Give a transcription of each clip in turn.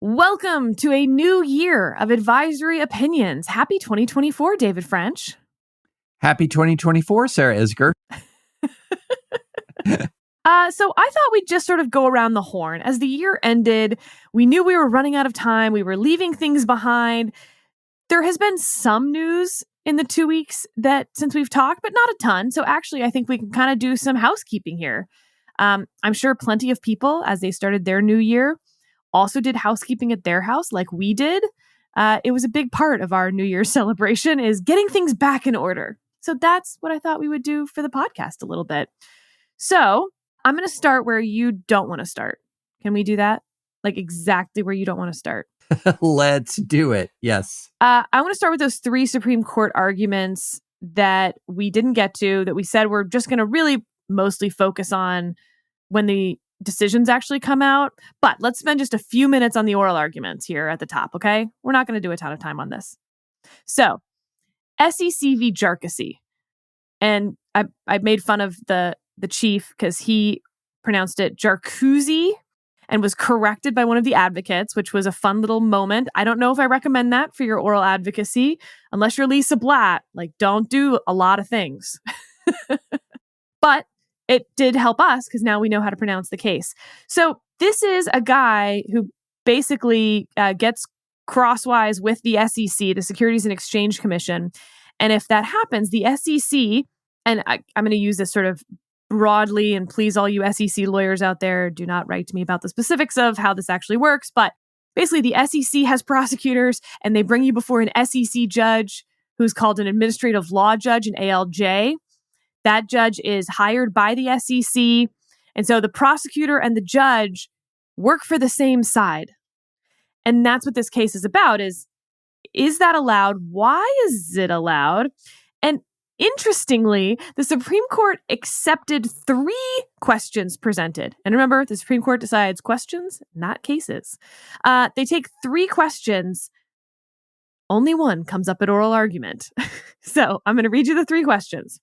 Welcome to a new year of advisory opinions. Happy 2024, David French. Happy 2024, Sarah Isger. So I thought we'd just sort of go around the horn. As the year ended, we knew we were running out of time. We were leaving things behind. There has been some news in the 2 weeks since we've talked, but not a ton. So actually, I think we can kind of do some housekeeping here. I'm sure plenty of people, as they started their new year, also did housekeeping at their house like we did. It was a big part of our New Year's celebration is getting things back in order. So that's what I thought we would do for the podcast a little bit. So I'm going to start where you don't want to start. Can we do that? Like exactly where you don't want to start. Let's do it. Yes. I want to start with those 3 Supreme Court arguments that we didn't get to, that we said we're just going to really mostly focus on when the decisions actually come out. But let's spend just a few minutes on the oral arguments here at the top, okay? We're not going to do a ton of time on this. So, SEC v. Jarkacy. And I made fun of the chief because he pronounced it Jarkesy and was corrected by one of the advocates, which was a fun little moment. I don't know if I recommend that for your oral advocacy, unless you're Lisa Blatt. Like, don't do a lot of things. But it did help us because now we know how to pronounce the case. So this is a guy who basically gets crosswise with the SEC, the Securities and Exchange Commission. And if that happens, the SEC, and I'm going to use this sort of broadly, and please all you SEC lawyers out there, do not write to me about the specifics of how this actually works. But basically the SEC has prosecutors and they bring you before an SEC judge who's called an administrative law judge, an ALJ. That judge is hired by the SEC. And so the prosecutor and the judge work for the same side. And that's what this case is about is that allowed? Why is it allowed? And interestingly, the Supreme Court accepted 3 questions presented. And remember, the Supreme Court decides questions, not cases. They take 3 questions. Only one comes up at oral argument. So I'm going to read you the 3 questions.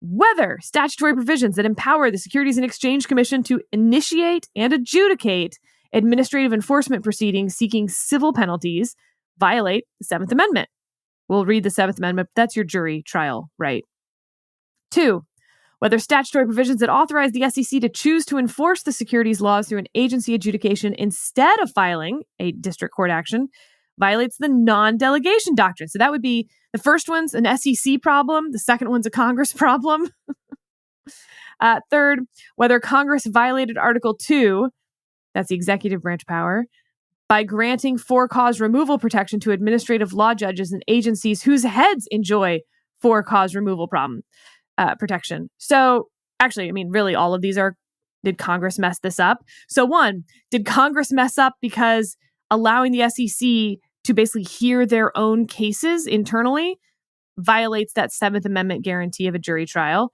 Whether statutory provisions that empower the Securities and Exchange Commission to initiate and adjudicate administrative enforcement proceedings seeking civil penalties violate the 7th Amendment. We'll read the 7th Amendment. That's your jury trial, right? 2, whether statutory provisions that authorize the SEC to choose to enforce the securities laws through an agency adjudication instead of filing a district court action violates the non-delegation doctrine. So that would be the first one's an SEC problem. The second one's a Congress problem. 3rd, whether Congress violated Article 2, that's the executive branch power, by granting for-cause removal protection to administrative law judges and agencies whose heads enjoy for-cause removal protection. So actually, I mean, really all of these are, did Congress mess this up? So 1, did Congress mess up because allowing the SEC to basically hear their own cases internally violates that 7th Amendment guarantee of a jury trial?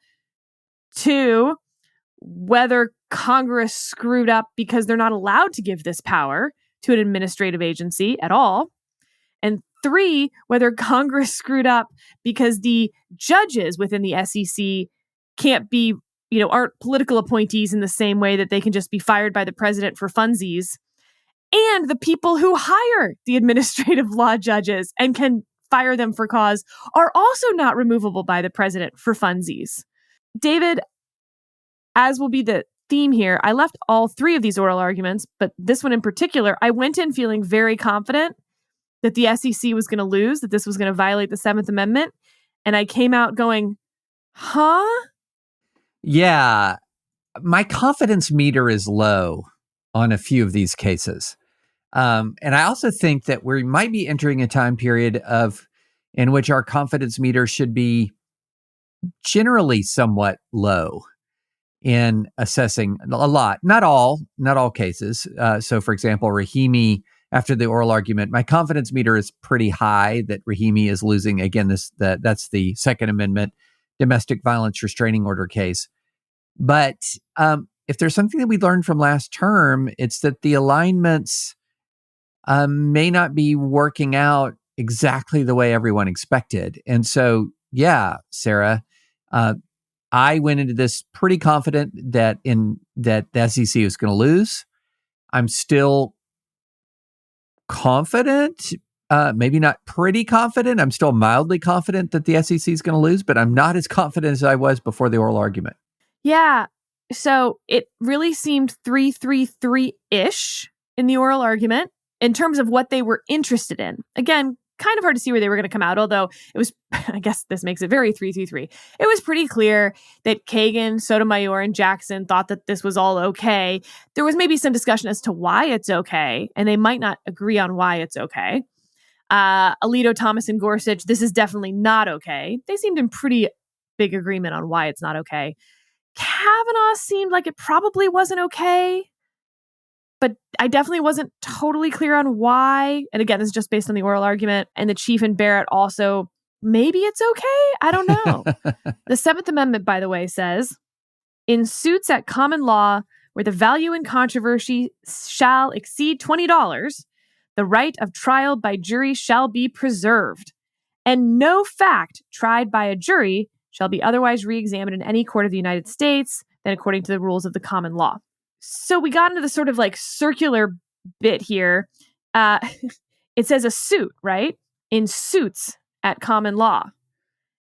2, whether Congress screwed up because they're not allowed to give this power to an administrative agency at all. And 3, whether Congress screwed up because the judges within the SEC can't be, aren't political appointees in the same way that they can just be fired by the president for funsies. And the people who hire the administrative law judges and can fire them for cause are also not removable by the president for funsies. David, as will be the theme here, I left all 3 of these oral arguments, but this one in particular, I went in feeling very confident that the SEC was going to lose, that this was going to violate the 7th Amendment. And I came out going, huh? Yeah, my confidence meter is low on a few of these cases. And I also think that we might be entering a time period in which our confidence meter should be generally somewhat low in assessing a lot, not all cases. So for example, Rahimi, after the oral argument, my confidence meter is pretty high that Rahimi is losing. Again, that's the Second Amendment domestic violence restraining order case. But if there's something that we learned from last term, it's that the alignments may not be working out exactly the way everyone expected. And so, yeah, Sarah, I went into this pretty confident that the SEC was going to lose. I'm still confident, maybe not pretty confident. I'm still mildly confident that the SEC is going to lose, but I'm not as confident as I was before the oral argument. Yeah. So it really seemed 3-3-3-ish in the oral argument in terms of what they were interested in. Again, kind of hard to see where they were going to come out, although it was, I guess this makes it very 3-3-3. It was pretty clear that Kagan, Sotomayor, and Jackson thought that this was all okay. There was maybe some discussion as to why it's okay, and they might not agree on why it's okay. Alito, Thomas, and Gorsuch, this is definitely not okay. They seemed in pretty big agreement on why it's not okay. Kavanaugh seemed like it probably wasn't okay, but I definitely wasn't totally clear on why. And again, this is just based on the oral argument. And the Chief and Barrett also, maybe it's okay? I don't know. The Seventh Amendment, by the way, says, in suits at common law where the value in controversy shall exceed $20, the right of trial by jury shall be preserved, and no fact tried by a jury shall be otherwise re-examined in any court of the United States than according to the rules of the common law. So we got into the sort of like circular bit here. It says a suit, right? In suits at common law.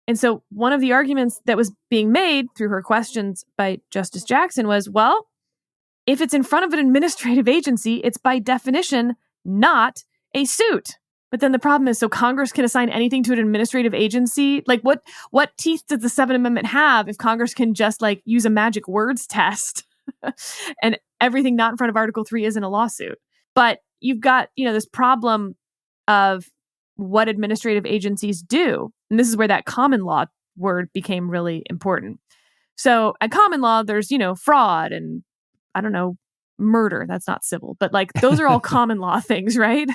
And so one of the arguments that was being made through her questions by Justice Jackson was, well, if it's in front of an administrative agency, it's by definition not a suit. But then the problem is, so Congress can assign anything to an administrative agency? Like what teeth does the Seventh Amendment have if Congress can just like use a magic words test and everything not in front of Article 3 isn't a lawsuit? But you've got, this problem of what administrative agencies do. And this is where that common law word became really important. So at common law, there's, fraud and, I don't know, murder. That's not civil, but like those are all common law things, right?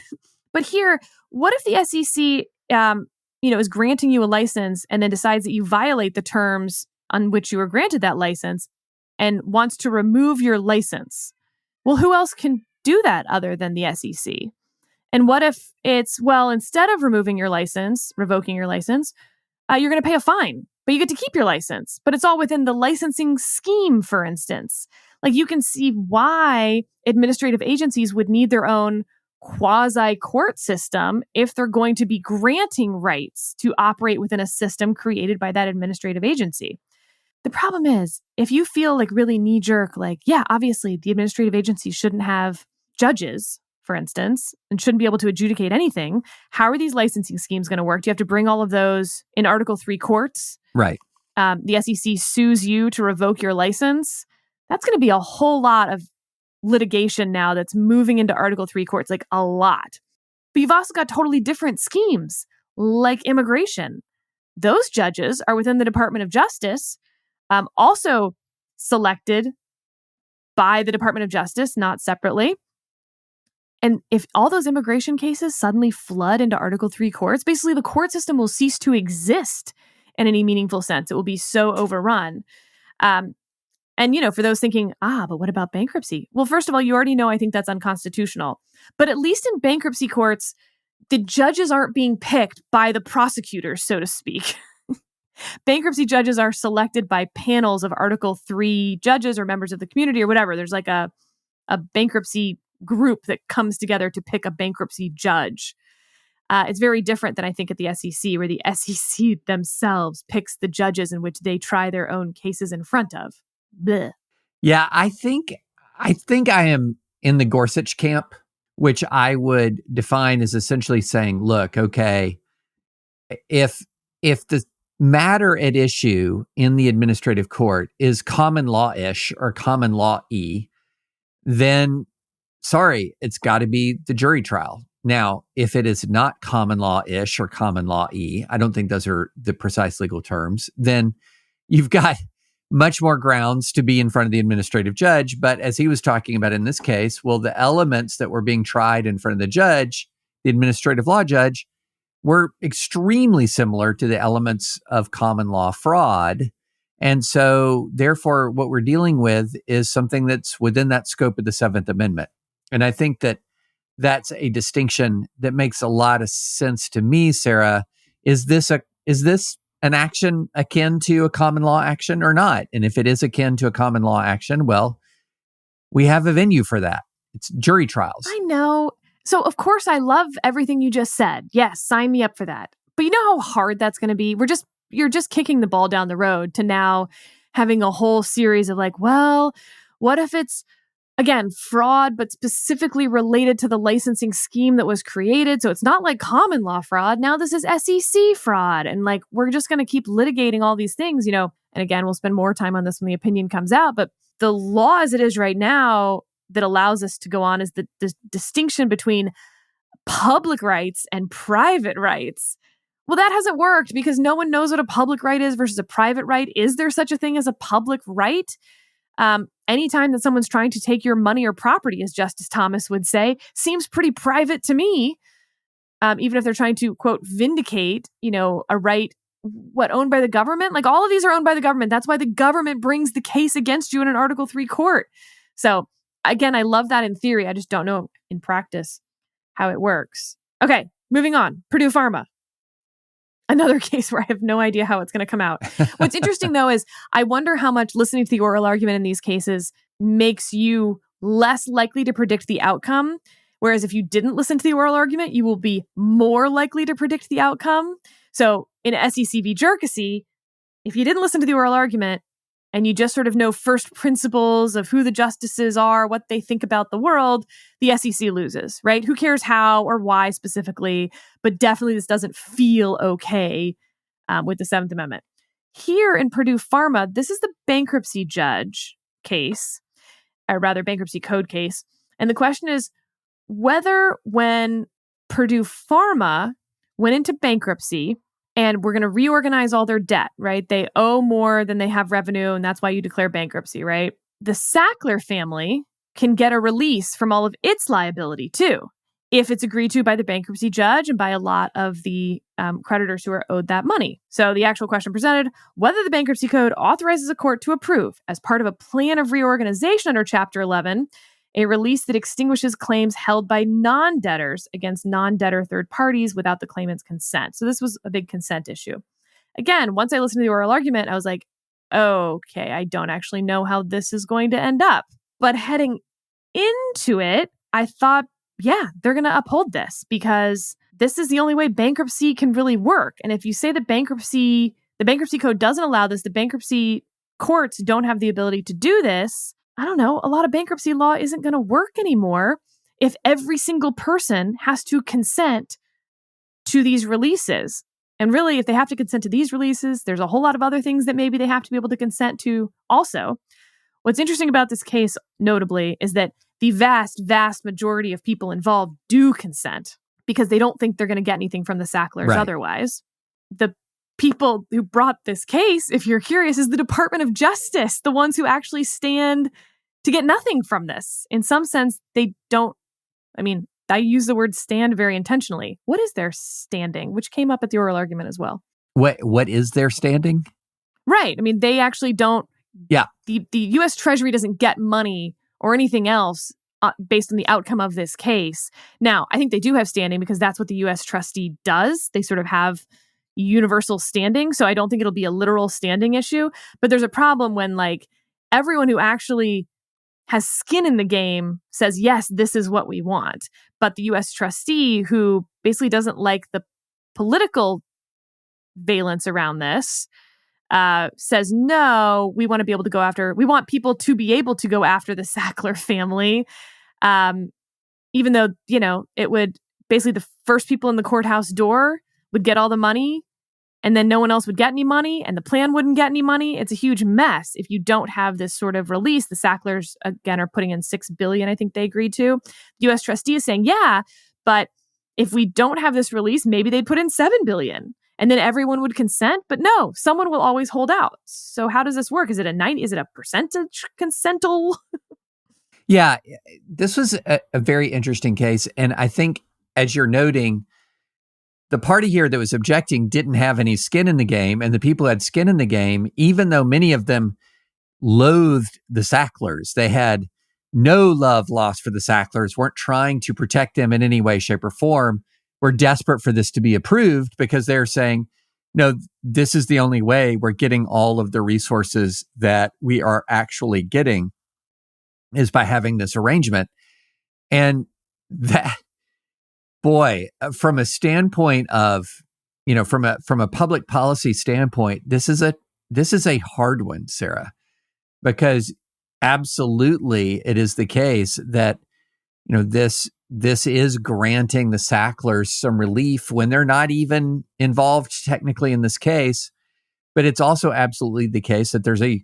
But here, what if the SEC, is granting you a license and then decides that you violate the terms on which you were granted that license and wants to remove your license? Well, who else can do that other than the SEC? And what if it's, well, instead of revoking your license, you're going to pay a fine, but you get to keep your license, but it's all within the licensing scheme, for instance. Like you can see why administrative agencies would need their own quasi-court system if they're going to be granting rights to operate within a system created by that administrative agency. The problem is, if you feel like really knee-jerk, like, yeah, obviously the administrative agency shouldn't have judges, for instance, and shouldn't be able to adjudicate anything, how are these licensing schemes going to work? Do you have to bring all of those in Article 3 courts? Right. The SEC sues you to revoke your license. That's going to be a whole lot of litigation now that's moving into Article 3 courts, like a lot. But you've also got totally different schemes, like immigration. Those judges are within the Department of Justice, also selected by the Department of Justice, not separately. And if all those immigration cases suddenly flood into Article 3 courts, basically the court system will cease to exist in any meaningful sense. It will be so overrun. And, for those thinking, but what about bankruptcy? Well, first of all, you already know I think that's unconstitutional. But at least in bankruptcy courts, the judges aren't being picked by the prosecutors, so to speak. Bankruptcy judges are selected by panels of Article 3 judges or members of the community or whatever. There's like a bankruptcy group that comes together to pick a bankruptcy judge. It's very different than I think at the SEC, where the SEC themselves picks the judges in which they try their own cases in front of. Blech. Yeah, I think I am in the Gorsuch camp, which I would define as essentially saying, look, okay, if the matter at issue in the administrative court is common law-ish or common law-y, then sorry, it's got to be the jury trial. Now, if it is not common law-ish or common law-y, I don't think those are the precise legal terms, then you've got much more grounds to be in front of the administrative judge. But as he was talking about in this case, well, the elements that were being tried in front of the judge, the administrative law judge, were extremely similar to the elements of common law fraud. And so, therefore, what we're dealing with is something that's within that scope of the Seventh Amendment. And I think that that's a distinction that makes a lot of sense to me, Sarah. Is this an action akin to a common law action or not? And if it is akin to a common law action, well, we have a venue for that. It's jury trials. I know. So, of course, I love everything you just said. Yes, sign me up for that. But you know how hard that's going to be? You're just kicking the ball down the road to now having a whole series of like, well, what if it's, again, fraud, but specifically related to the licensing scheme that was created? So it's not like common law fraud. Now this is SEC fraud. And like, we're just going to keep litigating all these things, you know. And again, we'll spend more time on this when the opinion comes out. But the law as it is right now that allows us to go on is the distinction between public rights and private rights. Well, that hasn't worked because no one knows what a public right is versus a private right. Is there such a thing as a public right? Anytime that someone's trying to take your money or property, as Justice Thomas would say, seems pretty private to me. Even if they're trying to, quote, vindicate, you know, a right, owned by the government? Like all of these are owned by the government. That's why the government brings the case against you in an Article 3 court. So again, I love that in theory. I just don't know in practice how it works. Okay, moving on. Purdue Pharma. Another case where I have no idea how it's going to come out. What's interesting, though, is I wonder how much listening to the oral argument in these cases makes you less likely to predict the outcome. Whereas if you didn't listen to the oral argument, you will be more likely to predict the outcome. So in SEC v. Jarkesy, if you didn't listen to the oral argument and you just sort of know first principles of who the justices are, what they think about the world, the SEC loses, right? Who cares how or why specifically, but definitely this doesn't feel okay with the Seventh Amendment. Here in Purdue Pharma, this is the bankruptcy judge case, or rather bankruptcy code case. And the question is whether when Purdue Pharma went into bankruptcy, and we're going to reorganize all their debt, right? They owe more than they have revenue, and that's why you declare bankruptcy, right? The Sackler family can get a release from all of its liability, too, if it's agreed to by the bankruptcy judge and by a lot of the creditors who are owed that money. So the actual question presented, whether the bankruptcy code authorizes a court to approve, as part of a plan of reorganization under Chapter 11, a release that extinguishes claims held by non-debtors against non-debtor third parties without the claimant's consent. So this was a big consent issue. Again, once I listened to the oral argument, I was like, okay, I don't actually know how this is going to end up. But heading into it, I thought, yeah, they're going to uphold this because this is the only way bankruptcy can really work. And if you say the bankruptcy code doesn't allow this, the bankruptcy courts don't have the ability to do this, I don't know, a lot of bankruptcy law isn't going to work anymore if every single person has to consent to these releases. And really, if they have to consent to these releases, there's a whole lot of other things that maybe they have to be able to consent to also. What's interesting about this case, notably, is that the vast, vast majority of people involved do consent because they don't think they're going to get anything from the Sacklers otherwise. The people who brought this case, if you're curious, is the Department of Justice, the ones who actually stand to get nothing from this. In some sense, they don't, I mean, I use the word stand very intentionally. What is their standing? Which came up at the oral argument as well. What is their standing? Right. I mean, they actually don't. Yeah. The U.S. Treasury doesn't get money or anything else based on the outcome of this case. Now, I think they do have standing because that's what the U.S. trustee does. They sort of have universal standing. So I don't think it'll be a literal standing issue. But there's a problem when like everyone who actually has skin in the game says, yes, this is what we want. But the U.S. trustee, who basically doesn't like the political valence around this, says, no, we want to be able to go after, we want people to be able to go after the Sackler family. Even though, you know, it would basically the first people in the courthouse door would get all the money and then no one else would get any money and the plan wouldn't get any money. It's a huge mess if you don't have this sort of release. The Sacklers, again, are putting in $6 billion, I think they agreed to. The U.S. trustee is saying, yeah, but if we don't have this release, maybe they'd put in $7 billion and then everyone would consent. But no, someone will always hold out. So how does this work? Is it a percentage consental? Yeah, this was a very interesting case. And I think, as you're noting, the party here that was objecting didn't have any skin in the game, and the people who had skin in the game, even though many of them loathed the Sacklers, they had no love lost for the Sacklers, weren't trying to protect them in any way, shape, or form, were desperate for this to be approved because they're saying, no, this is the only way we're getting all of the resources that we are actually getting is by having this arrangement. And Boy, from a standpoint of, from a public policy standpoint, this is a hard one, Sarah, because absolutely it is the case that, this is granting the Sacklers some relief when they're not even involved technically in this case. But it's also absolutely the case that there's a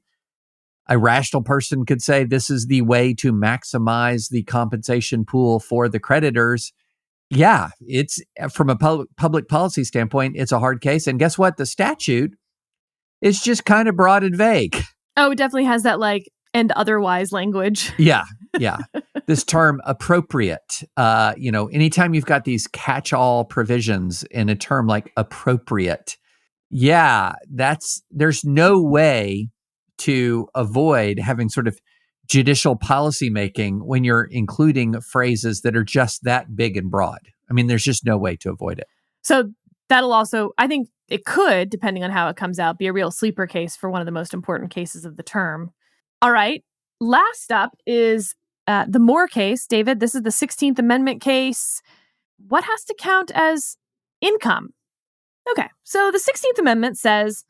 rational person could say this is the way to maximize the compensation pool for the creditors. Yeah, it's from a public policy standpoint, it's a hard case. And guess what? The statute is just kind of broad and vague. Oh, it definitely has that and otherwise language. Yeah. This term appropriate, anytime you've got these catch-all provisions in a term like appropriate, there's no way to avoid having sort of judicial policy making when you're including phrases that are just that big and broad. I mean, there's just no way to avoid it. So that'll also, I think it could, depending on how it comes out, be a real sleeper case for one of the most important cases of the term. All right. Last up is the Moore case. David, this is the 16th Amendment case. What has to count as income? Okay. So the 16th Amendment says,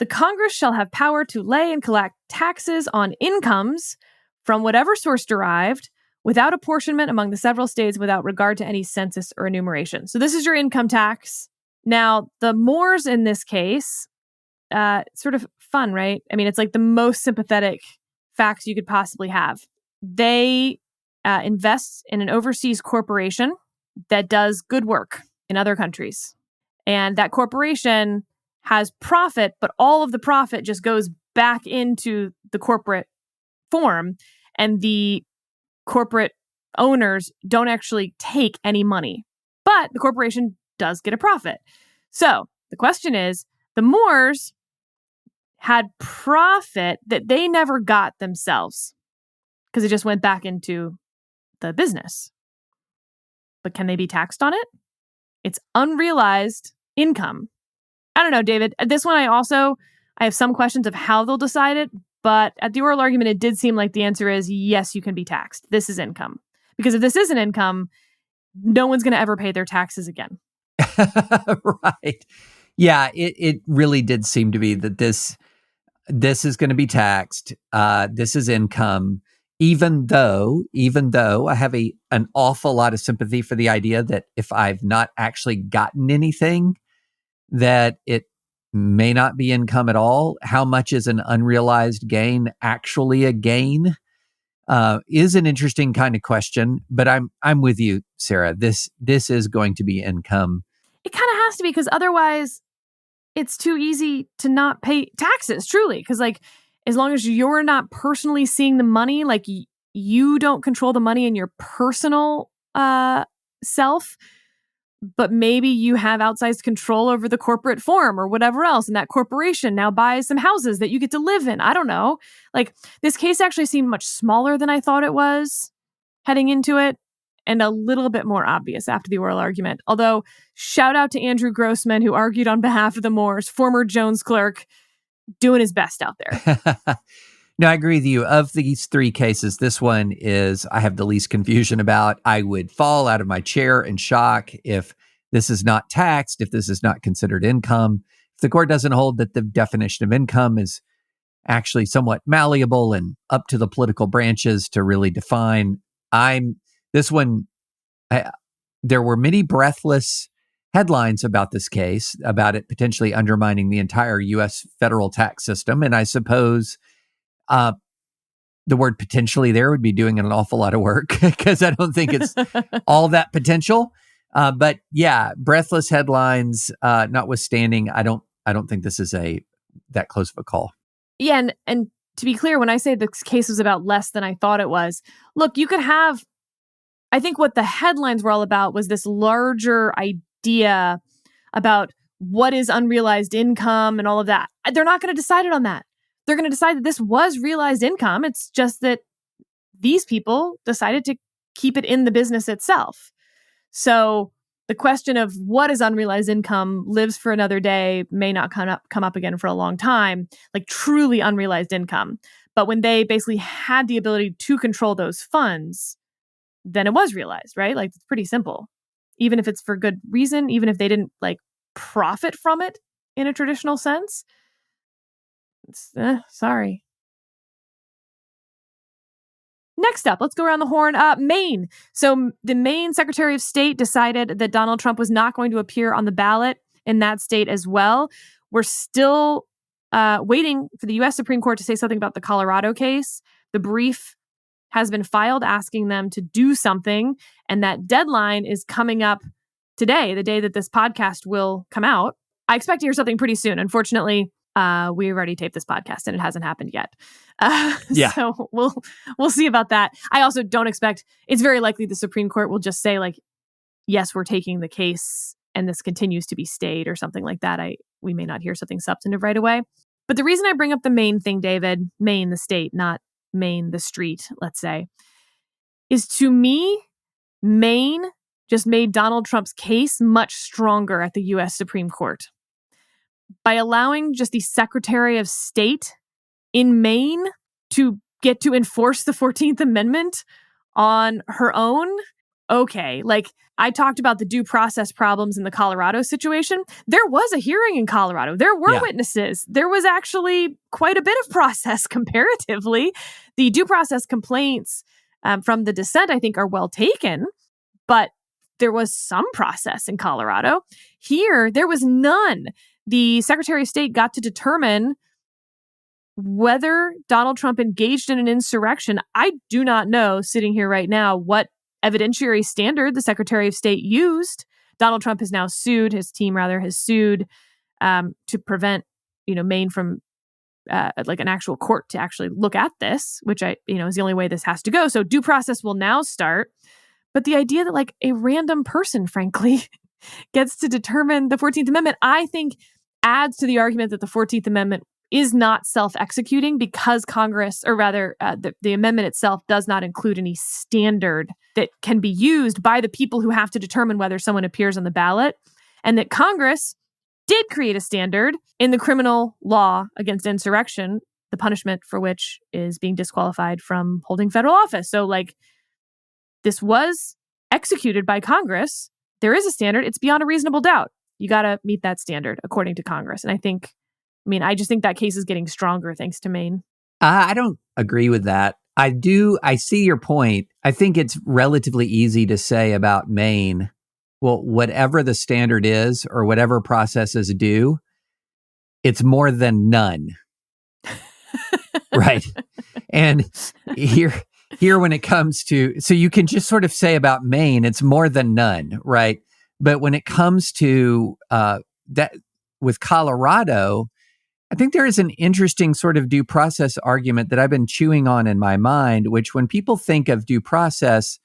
the Congress shall have power to lay and collect taxes on incomes from whatever source derived, without apportionment among the several states, without regard to any census or enumeration. So this is your income tax. Now, the Moores in this case, sort of fun, right? I mean, it's like the most sympathetic facts you could possibly have. They invest in an overseas corporation that does good work in other countries. And that corporation has profit, but all of the profit just goes back into the corporate form, and the corporate owners don't actually take any money, but the corporation does get a profit. So the question is, the Moores had profit that they never got themselves because it just went back into the business. But can they be taxed on it? It's unrealized income. I don't know, David. This one I have some questions of how they'll decide it, but at the oral argument, it did seem like the answer is yes, you can be taxed. This is income. Because if this isn't income, no one's going to ever pay their taxes again. Right. Yeah, it really did seem to be that this is going to be taxed. This is income, even though I have an awful lot of sympathy for the idea that if I've not actually gotten anything, that it may not be income at all. How much is an unrealized gain actually a gain? Is an interesting kind of question, but I'm with you, Sarah. This is going to be income. It kind of has to be, because otherwise it's too easy to not pay taxes, truly. Because as long as you're not personally seeing the money, you don't control the money in your personal self, but maybe you have outsized control over the corporate form or whatever else, and that corporation now buys some houses that you get to live in. I don't know. This case actually seemed much smaller than I thought it was heading into it, and a little bit more obvious after the oral argument. Although, shout out to Andrew Grossman, who argued on behalf of the Moores, former Jones clerk, doing his best out there. No, I agree with you. Of these three cases, this one is I have the least confusion about. I would fall out of my chair in shock if this is not taxed, if this is not considered income. If the court doesn't hold that the definition of income is actually somewhat malleable and up to the political branches to really define. There were many breathless headlines about this case, about it potentially undermining the entire U.S. federal tax system. And I suppose the word potentially there would be doing an awful lot of work, because I don't think it's all that potential. But yeah, breathless headlines notwithstanding, I don't think this is that close of a call. Yeah, and to be clear, when I say this case was about less than I thought it was, look, you could have, I think what the headlines were all about was this larger idea about what is unrealized income and all of that. They're not going to decide it on that. They're going to decide that this was realized income. It's just that these people decided to keep it in the business itself. So the question of what is unrealized income lives for another day, may not come up again for a long time, like truly unrealized income. But when they basically had the ability to control those funds, then it was realized, right? It's pretty simple. even if it's for good reason, even if they didn't like profit from it in a traditional sense. Sorry. Next up, let's go around the horn. Maine. So the Maine Secretary of State decided that Donald Trump was not going to appear on the ballot in that state as well. We're still waiting for the U.S. Supreme Court to say something about the Colorado case. The brief has been filed asking them to do something, and that deadline is coming up today, the day that this podcast will come out. I expect to hear something pretty soon. Unfortunately, we've already taped this podcast and it hasn't happened yet. So we'll see about that. I also don't expect, it's very likely the Supreme Court will just say like, yes, we're taking the case and this continues to be stayed or something like that. We may not hear something substantive right away. But the reason I bring up the Maine thing, David, Maine, the state, not Maine, the street, let's say, is to me, Maine just made Donald Trump's case much stronger at the U.S. Supreme Court. By allowing just the Secretary of State in Maine to get to enforce the 14th Amendment on her own. Okay, like I talked about the due process problems in the Colorado situation. There was a hearing in Colorado. There were witnesses. There was actually quite a bit of process comparatively. The due process complaints from the dissent, I think, are well taken, but there was some process in Colorado. Here, there was none. The Secretary of State got to determine whether Donald Trump engaged in an insurrection. I do not know, sitting here right now, what evidentiary standard the Secretary of State used. Donald Trump has now sued, his team rather has sued to prevent, Maine from like an actual court to actually look at this, which is the only way this has to go. So due process will now start. But the idea that like a random person, frankly, gets to determine the 14th Amendment, I think adds to the argument that the 14th Amendment is not self-executing because Congress, or rather the amendment itself does not include any standard that can be used by the people who have to determine whether someone appears on the ballot, and that Congress did create a standard in the criminal law against insurrection, the punishment for which is being disqualified from holding federal office. So like this was executed by Congress. There is a standard. It's beyond a reasonable doubt. You got to meet that standard according to Congress. And I just think that case is getting stronger thanks to Maine. I don't agree with that. I see your point. I think it's relatively easy to say about Maine, well, whatever the standard is or whatever processes do, it's more than none. Right. And here when it comes to, so you can just sort of say about Maine, it's more than none, right? But when it comes to that with Colorado, I think there is an interesting sort of due process argument that I've been chewing on in my mind, which when people think of due process,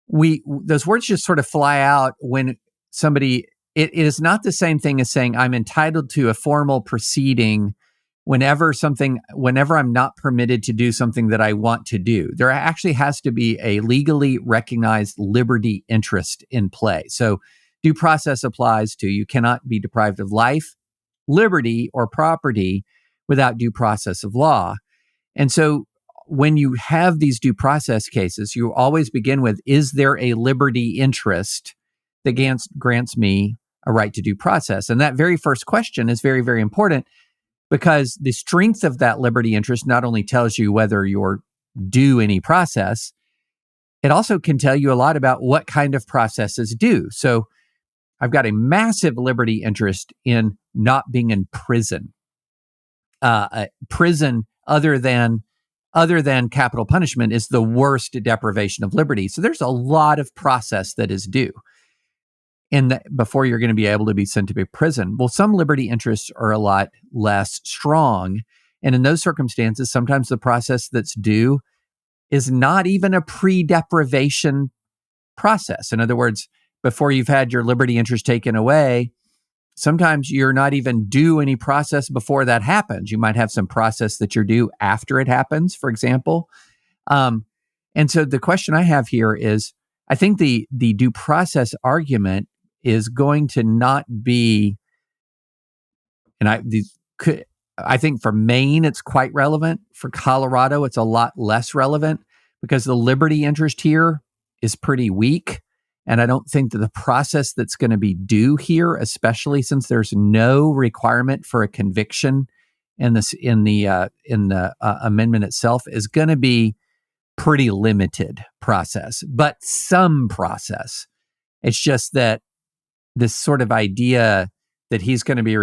those words just sort of fly out when somebody, it is not the same thing as saying I'm entitled to a formal proceeding whenever I'm not permitted to do something that I want to do. There actually has to be a legally recognized liberty interest in play. So due process applies to you cannot be deprived of life, liberty, or property without due process of law. And so when you have these due process cases, you always begin with, is there a liberty interest that grants me a right to due process? And that very first question is very, very important, because the strength of that liberty interest not only tells you whether you're due any process, it also can tell you a lot about what kind of process is due. So I've got a massive liberty interest in not being in prison. Prison, other than capital punishment, is the worst deprivation of liberty. So there's a lot of process that is due before you're going to be able to be sent to prison. Well, some liberty interests are a lot less strong. And in those circumstances, sometimes the process that's due is not even a pre-deprivation process. In other words, before you've had your liberty interest taken away, sometimes you're not even due any process before that happens. You might have some process that you're due after it happens, for example. And so the question I have here is, I think the due process argument is going to not be, and I think for Maine, it's quite relevant. For Colorado, it's a lot less relevant because the liberty interest here is pretty weak. And I don't think that the process that's going to be due here, especially since there's no requirement for a conviction in the amendment itself, is going to be pretty limited process, but some process. It's just that this sort of idea that he's going to be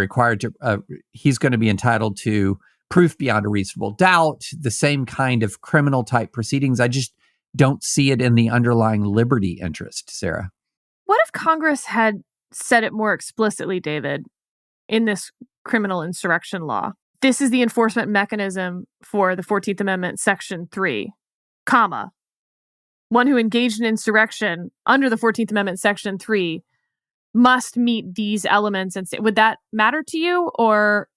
he's going to be entitled to proof beyond a reasonable doubt, the same kind of criminal type proceedings. I just don't see it in the underlying liberty interest, Sarah. What if Congress had said it more explicitly, David, in this criminal insurrection law? This is the enforcement mechanism for the 14th Amendment, Section 3, comma, one who engaged in insurrection under the 14th Amendment, Section 3, must meet these elements. And would that matter to you, or?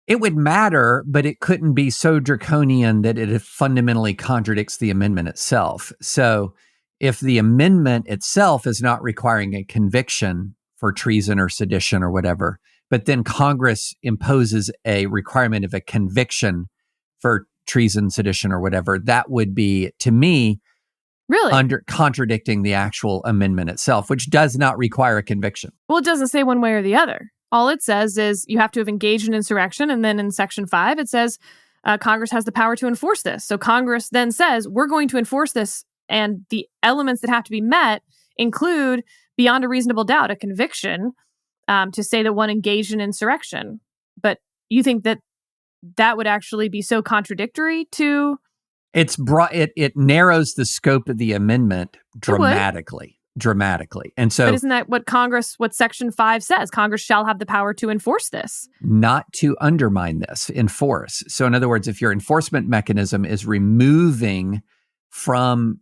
It would matter, but it couldn't be so draconian that it fundamentally contradicts the amendment itself. So if the amendment itself is not requiring a conviction for treason or sedition or whatever, but then Congress imposes a requirement of a conviction for treason, sedition, or whatever, that would be, to me, really contradicting the actual amendment itself, which does not require a conviction. Well, it doesn't say one way or the other. All it says is you have to have engaged in insurrection. And then in Section 5, it says Congress has the power to enforce this. So Congress then says, we're going to enforce this. And the elements that have to be met include, beyond a reasonable doubt, a conviction to say that one engaged in insurrection. But you think that that would actually be so contradictory to? It narrows the scope of the amendment dramatically. And so, but isn't that what Section 5 says? Congress shall have the power to enforce this. Not to undermine this, enforce. So in other words, if your enforcement mechanism is removing the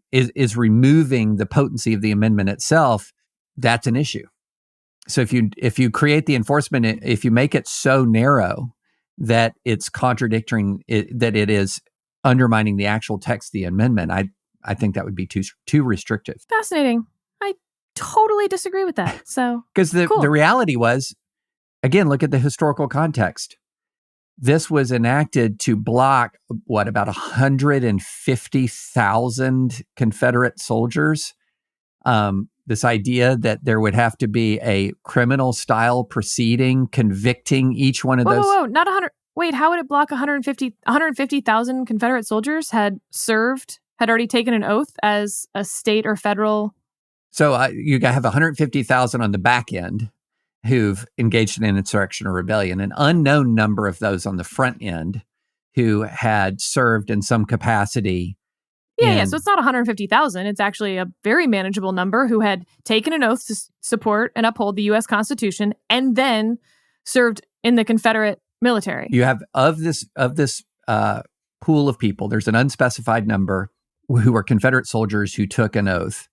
potency of the amendment itself, that's an issue. So if you create the enforcement, if you make it so narrow that it's contradicting that it is undermining the actual text of the amendment, I think that would be too restrictive. Fascinating. I totally disagree with that. So because the reality was, again, look at the historical context. This was enacted to block about 150,000 Confederate soldiers. This idea that there would have to be a criminal style proceeding convicting each one of those. Whoa, not 100. Wait, how would it block 150,000 Confederate soldiers had already taken an oath as a state or federal? So you have 150,000 on the back end who've engaged in an insurrection or rebellion, an unknown number of those on the front end who had served in some capacity. Yeah. So it's not 150,000. It's actually a very manageable number who had taken an oath to support and uphold the U.S. Constitution and then served in the Confederate military. You have of this pool of people, there's an unspecified number who are Confederate soldiers who took an oath.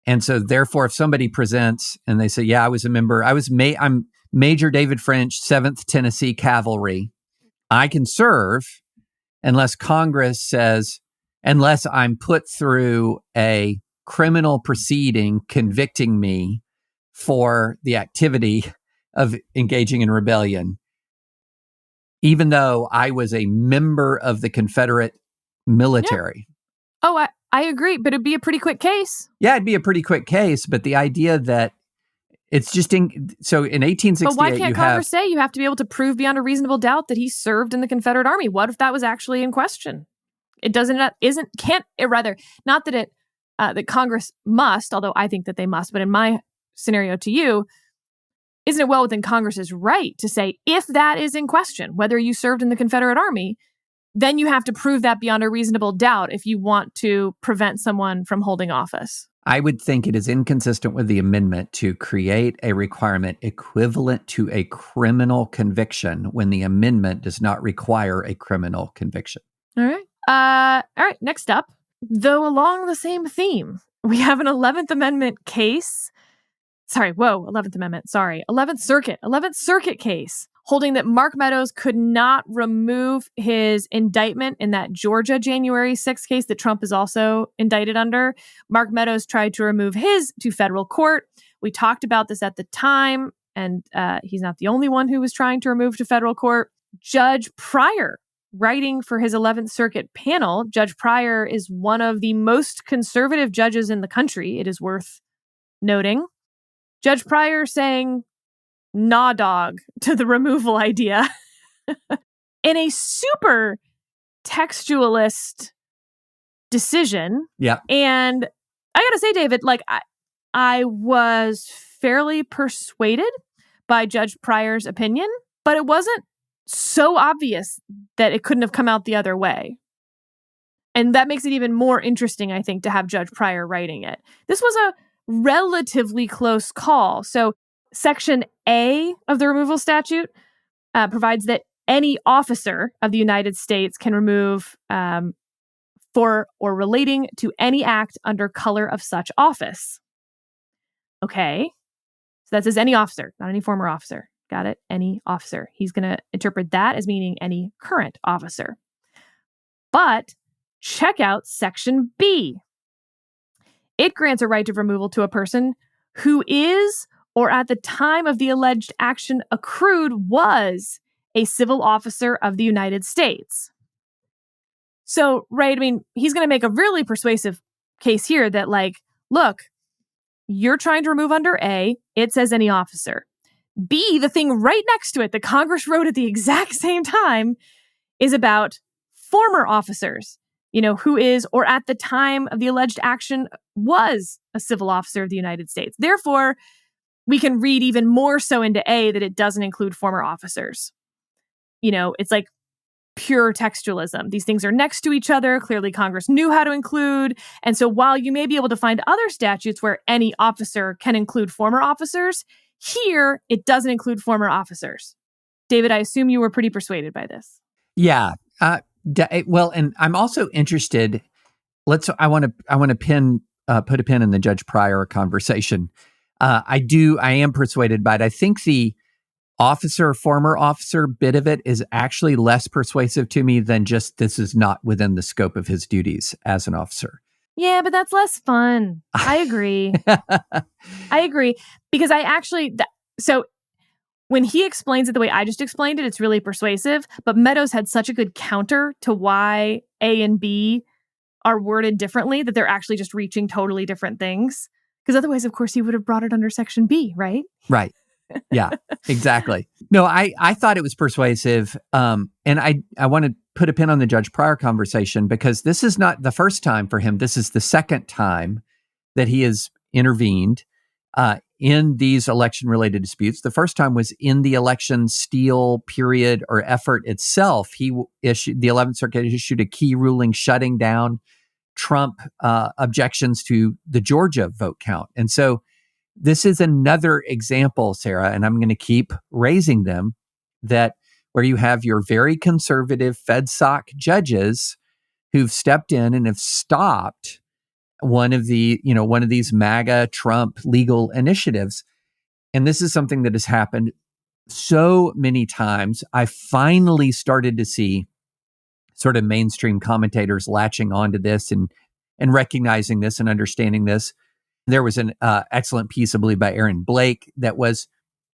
And so therefore, if somebody presents and they say, yeah, I was a member, I'm Major David French, 7th Tennessee Cavalry, I can serve unless Congress says, unless I'm put through a criminal proceeding convicting me for the activity of engaging in rebellion, even though I was a member of the Confederate military. Yeah. Oh, I agree, but it'd be a pretty quick case. Yeah, it'd be a pretty quick case, but the idea that it's just so in 1868, but why can't Congress say you have to be able to prove beyond a reasonable doubt that he served in the Confederate Army? What if that was actually in question? It that Congress must, although I think that they must, but in my scenario to you, isn't it well within Congress's right to say, if that is in question, whether you served in the Confederate Army, then you have to prove that beyond a reasonable doubt if you want to prevent someone from holding office? I would think it is inconsistent with the amendment to create a requirement equivalent to a criminal conviction when the amendment does not require a criminal conviction. All right. All right. Next up, though along the same theme, we have an 11th Amendment case. 11th Circuit case holding that Mark Meadows could not remove his indictment in that Georgia January 6th case that Trump is also indicted under. Mark Meadows tried to remove his to federal court. We talked about this at the time, and he's not the only one who was trying to remove to federal court. Judge Pryor, writing for his 11th Circuit panel, Judge Pryor is one of the most conservative judges in the country. It is worth noting Judge Pryor saying "nah, dog" to the removal idea in a super textualist decision. Yeah. And I gotta say, David, like I was fairly persuaded by Judge Pryor's opinion, but it wasn't so obvious that it couldn't have come out the other way. And that makes it even more interesting, I think, to have Judge Pryor writing it. This was a relatively close call. So Section A of the removal statute provides that any officer of the United States can remove for or relating to any act under color of such office. Okay. So that says any officer, not any former officer. Got it? Any officer. He's going to interpret that as meaning any current officer. But check out Section B. It grants a right of removal to a person who is, or at the time of the alleged action accrued, was a civil officer of the United States. So, right, I mean, he's going to make a really persuasive case here that, like, look, you're trying to remove under A, it says any officer. B, the thing right next to it that Congress wrote at the exact same time, is about former officers, who is, or at the time of the alleged action was a civil officer of the United States. Therefore, we can read even more so into A that it doesn't include former officers. It's like pure textualism. These things are next to each other. Clearly, Congress knew how to include. And so while you may be able to find other statutes where any officer can include former officers, here it doesn't include former officers. David, I assume you were pretty persuaded by this. Yeah. Well, and I'm also interested. I want to put a pin in the Judge Pryor conversation. I am persuaded by it. I think the former officer bit of it is actually less persuasive to me than just this is not within the scope of his duties as an officer. Yeah, but that's less fun. I agree. I agree. Because so when he explains it the way I just explained it, it's really persuasive. But Meadows had such a good counter to why A and B are worded differently that they're actually just reaching totally different things. Because otherwise, of course, he would have brought it under Section B, right? Right. Yeah, exactly. No, I thought it was persuasive. And I want to put a pin on the Judge Pryor conversation because this is not the first time for him. This is the second time that he has intervened in these election-related disputes. The first time was in the election steal period or effort itself. The 11th Circuit issued a key ruling shutting down Trump objections to the Georgia vote count. And so this is another example, Sarah, and I'm going to keep raising them, that where you have your very conservative FedSoc judges who've stepped in and have stopped one of these MAGA Trump legal initiatives. And this is something that has happened so many times. I finally started to see sort of mainstream commentators latching onto this and recognizing this and understanding this. There was an excellent piece, I believe, by Aaron Blake that was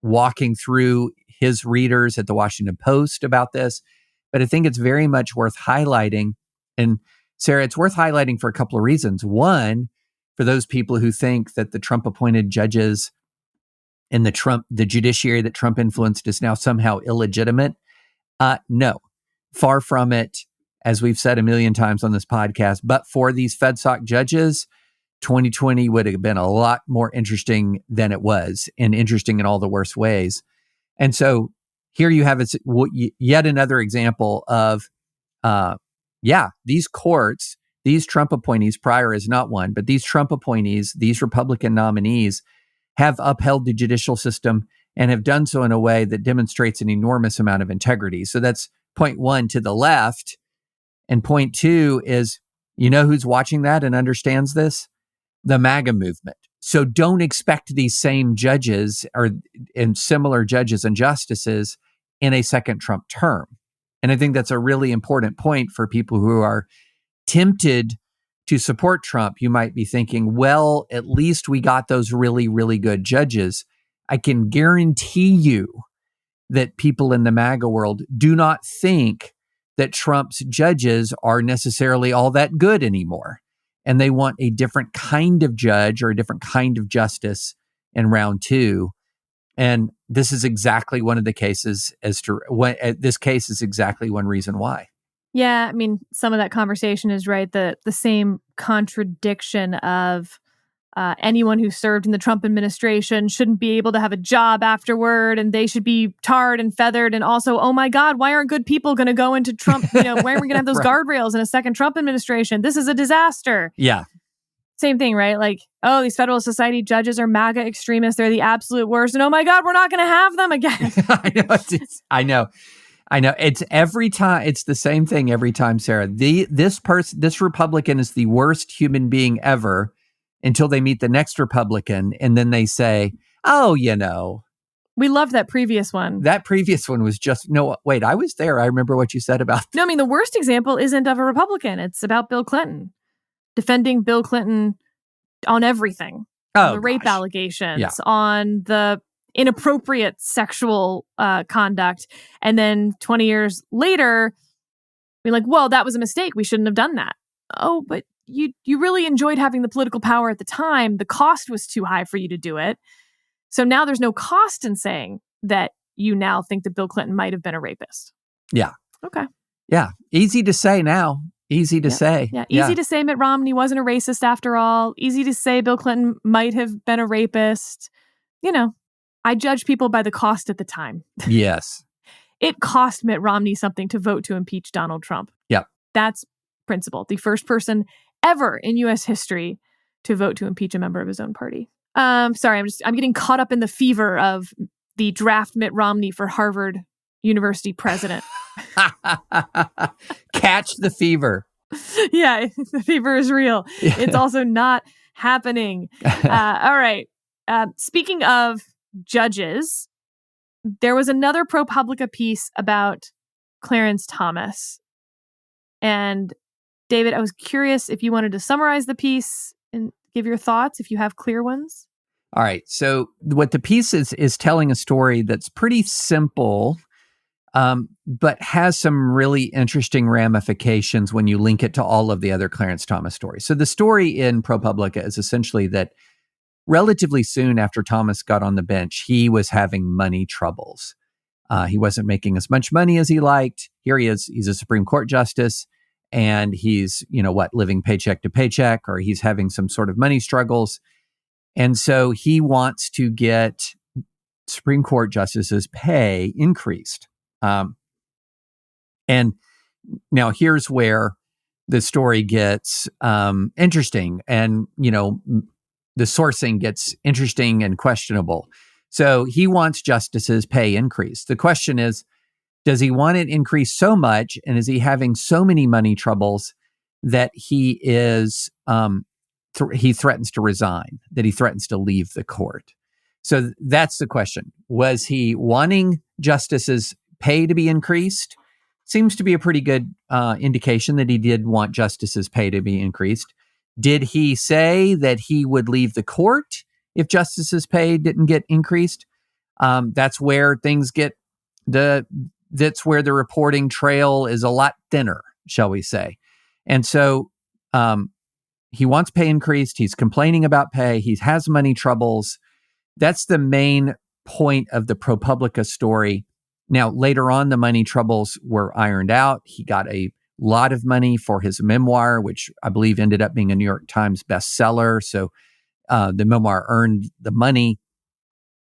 walking through his readers at the Washington Post about this. But I think it's very much worth highlighting. And Sarah, it's worth highlighting for a couple of reasons. One, for those people who think that the Trump-appointed judges in the judiciary that Trump influenced is now somehow illegitimate. No, far from it. As we've said a million times on this podcast, but for these FedSoc judges, 2020 would have been a lot more interesting than it was, and interesting in all the worst ways. And so here you have yet another example of, these courts, these Trump appointees, Pryor is not one, but these Trump appointees, these Republican nominees have upheld the judicial system and have done so in a way that demonstrates an enormous amount of integrity. So that's point one to the left. And point two is, who's watching that and understands this? The MAGA movement. So don't expect these same judges and similar judges and justices in a second Trump term. And I think that's a really important point for people who are tempted to support Trump. You might be thinking, well, at least we got those really, really good judges. I can guarantee you that people in the MAGA world do not think that Trump's judges are necessarily all that good anymore. and they want a different kind of judge or a different kind of justice in round 2. And this is exactly one of the cases as to what this case is exactly one reason why. Yeah, I mean, some of that conversation is right. The same contradiction of anyone who served in the Trump administration shouldn't be able to have a job afterward, and they should be tarred and feathered. And also, oh my God, why aren't good people going to go into Trump? Why aren't we going to have those guardrails in a second Trump administration? This is a disaster. Yeah. Same thing, right? Like, oh, these Federalist Society judges are MAGA extremists. They're the absolute worst. And oh my God, we're not going to have them again. I know. It's every time. It's the same thing every time, Sarah. This Republican is the worst human being ever until they meet the next Republican. And then they say, oh, we loved that previous one. That previous one was just, no, wait, I was there. I remember what you said about that. No, I mean, the worst example isn't of a Republican. It's about Bill Clinton. Defending Bill Clinton on everything. On the rape allegations, on the inappropriate sexual conduct. And then 20 years later, we're like, well, that was a mistake. We shouldn't have done that. Oh, but you really enjoyed having the political power at the time. The cost was too high for you to do it. So now there's no cost in saying that you now think that Bill Clinton might have been a rapist. Yeah. Okay. Yeah. Easy to say now. Easy to say. Yeah. Easy to say Mitt Romney wasn't a racist after all. Easy to say Bill Clinton might have been a rapist. I judge people by the cost at the time. Yes. It cost Mitt Romney something to vote to impeach Donald Trump. Yep. That's principle. The first person ever in U.S. history to vote to impeach a member of his own party. Sorry, I'm getting caught up in the fever of the draft Mitt Romney for Harvard University president. Catch the fever. Yeah, the fever is real. It's also not happening. All right. Speaking of judges, there was another ProPublica piece about Clarence Thomas. And David, I was curious if you wanted to summarize the piece and give your thoughts, if you have clear ones. All right. So what the piece is telling a story that's pretty simple, but has some really interesting ramifications when you link it to all of the other Clarence Thomas stories. So the story in ProPublica is essentially that relatively soon after Thomas got on the bench, he was having money troubles. He wasn't making as much money as he liked. Here he is. He's a Supreme Court justice, and he's, living paycheck to paycheck, or he's having some sort of money struggles. And so he wants to get Supreme Court justices' pay increased. And now here's where the story gets interesting, and, the sourcing gets interesting and questionable. So he wants justices' pay increased. The question is, does he want it increased so much, and is he having so many money troubles that he is he threatens to resign, that he threatens to leave the court? So that's the question. Was he wanting justices' pay to be increased? Seems to be a pretty good indication that he did want justices' pay to be increased. Did he say that he would leave the court if justices' pay didn't get increased? That's where things get that's where the reporting trail is a lot thinner, shall we say. And so he wants pay increased. He's complaining about pay. He has money troubles. That's the main point of the ProPublica story. Now, later on, the money troubles were ironed out. He got a lot of money for his memoir, which I believe ended up being a New York Times bestseller. So the memoir earned the money.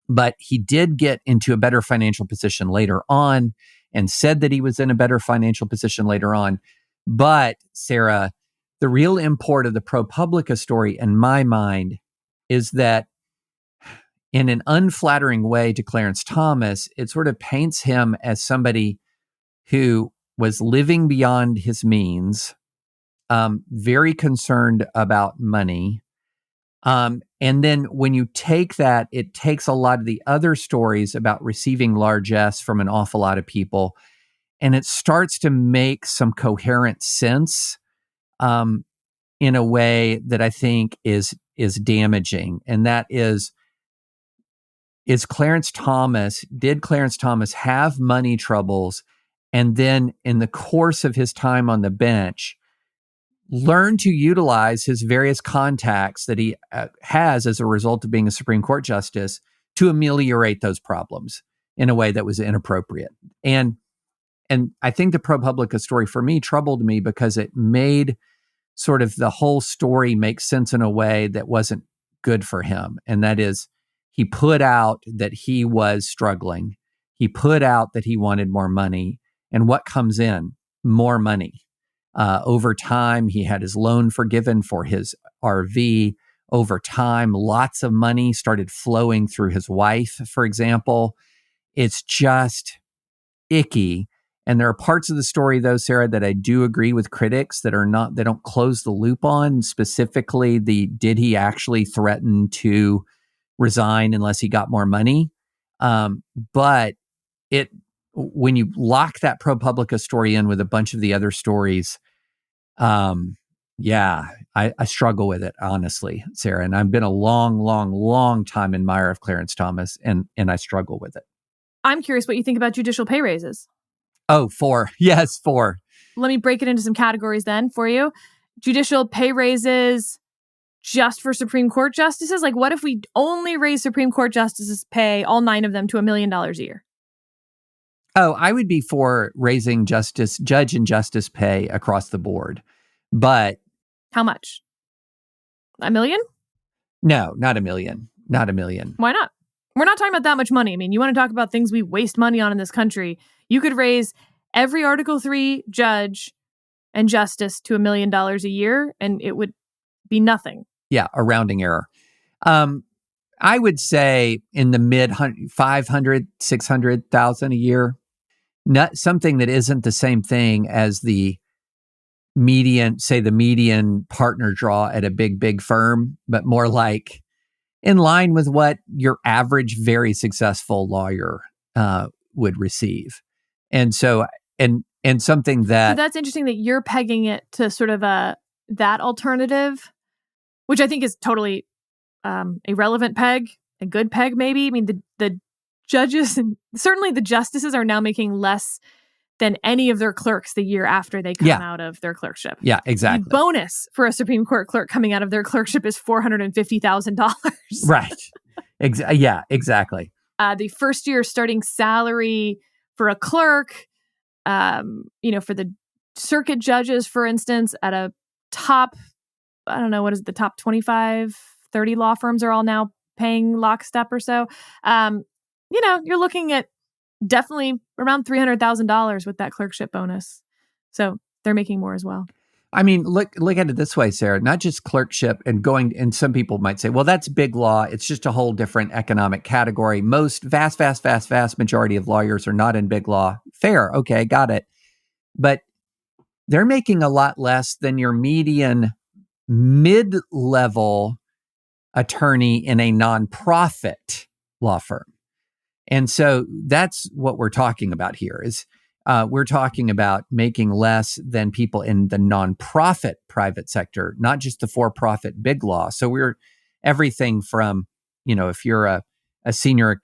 But he did get into a better financial position later on, and said that he was in a better financial position later on. But, Sarah, the real import of the ProPublica story, in my mind, is that in an unflattering way to Clarence Thomas, it sort of paints him as somebody who was living beyond his means, very concerned about money. And then when you take that, it takes a lot of the other stories about receiving largesse from an awful lot of people, and it starts to make some coherent sense in a way that I think is damaging. And that is Clarence Thomas, did Clarence Thomas have money troubles? And then in the course of his time on the bench, learn to utilize his various contacts that he has as a result of being a Supreme Court justice to ameliorate those problems in a way that was inappropriate. And I think the ProPublica story for me troubled me because it made sort of the whole story make sense in a way that wasn't good for him. And that is, he put out that he was struggling. He put out that he wanted more money. And what comes in? More money. Over time, he had his loan forgiven for his RV. Over time, lots of money started flowing through his wife, for example. It's just icky. And there are parts of the story, though, Sarah, that I do agree with critics that they don't close the loop on. Specifically, did he actually threaten to resign unless he got more money? But when you lock that ProPublica story in with a bunch of the other stories, I struggle with it, honestly, Sarah. And I've been a long time admirer of Clarence Thomas, and I struggle with it. I'm curious what you think about judicial pay raises. Oh, 4. Yes, 4. Let me break it into some categories then for you. Judicial pay raises just for Supreme Court justices? Like, what if we only raise Supreme Court justices' pay, all 9 of them, to $1 million a year? Oh, I would be for raising judge and justice pay across the board. But how much? $1 million? No, not $1 million. Not $1 million. Why not? We're not talking about that much money. I mean, you want to talk about things we waste money on in this country. You could raise every Article 3 judge and justice to $1 million a year, and it would be nothing. Yeah, a rounding error. I would say in the mid 500, 600,000 a year. Not something that isn't the same thing as the median partner draw at a big firm, but more like in line with what your average very successful lawyer would receive. And so, and something that... So that's interesting that you're pegging it to sort of that alternative, which I think is totally a relevant peg, a good peg maybe. I mean, the judges and certainly the justices are now making less than any of their clerks the year after they come out of their clerkship. Yeah, exactly. The bonus for a Supreme Court clerk coming out of their clerkship is $450,000. Right. Yeah, exactly. The first year starting salary for a clerk, for the circuit judges, for instance, at a top, I don't know, what is it, the top 25, 30 law firms are all now paying lockstep or so. You're looking at definitely around $300,000 with that clerkship bonus. So they're making more as well. I mean, look at it this way, Sarah, not just clerkship and some people might say, well, that's big law. It's just a whole different economic category. Most vast majority of lawyers are not in big law. Fair. Okay. Got it. But they're making a lot less than your median mid-level attorney in a nonprofit law firm. And so that's what we're talking about here is we're talking about making less than people in the nonprofit private sector, not just the for-profit big law. So we're everything from, if you're a senior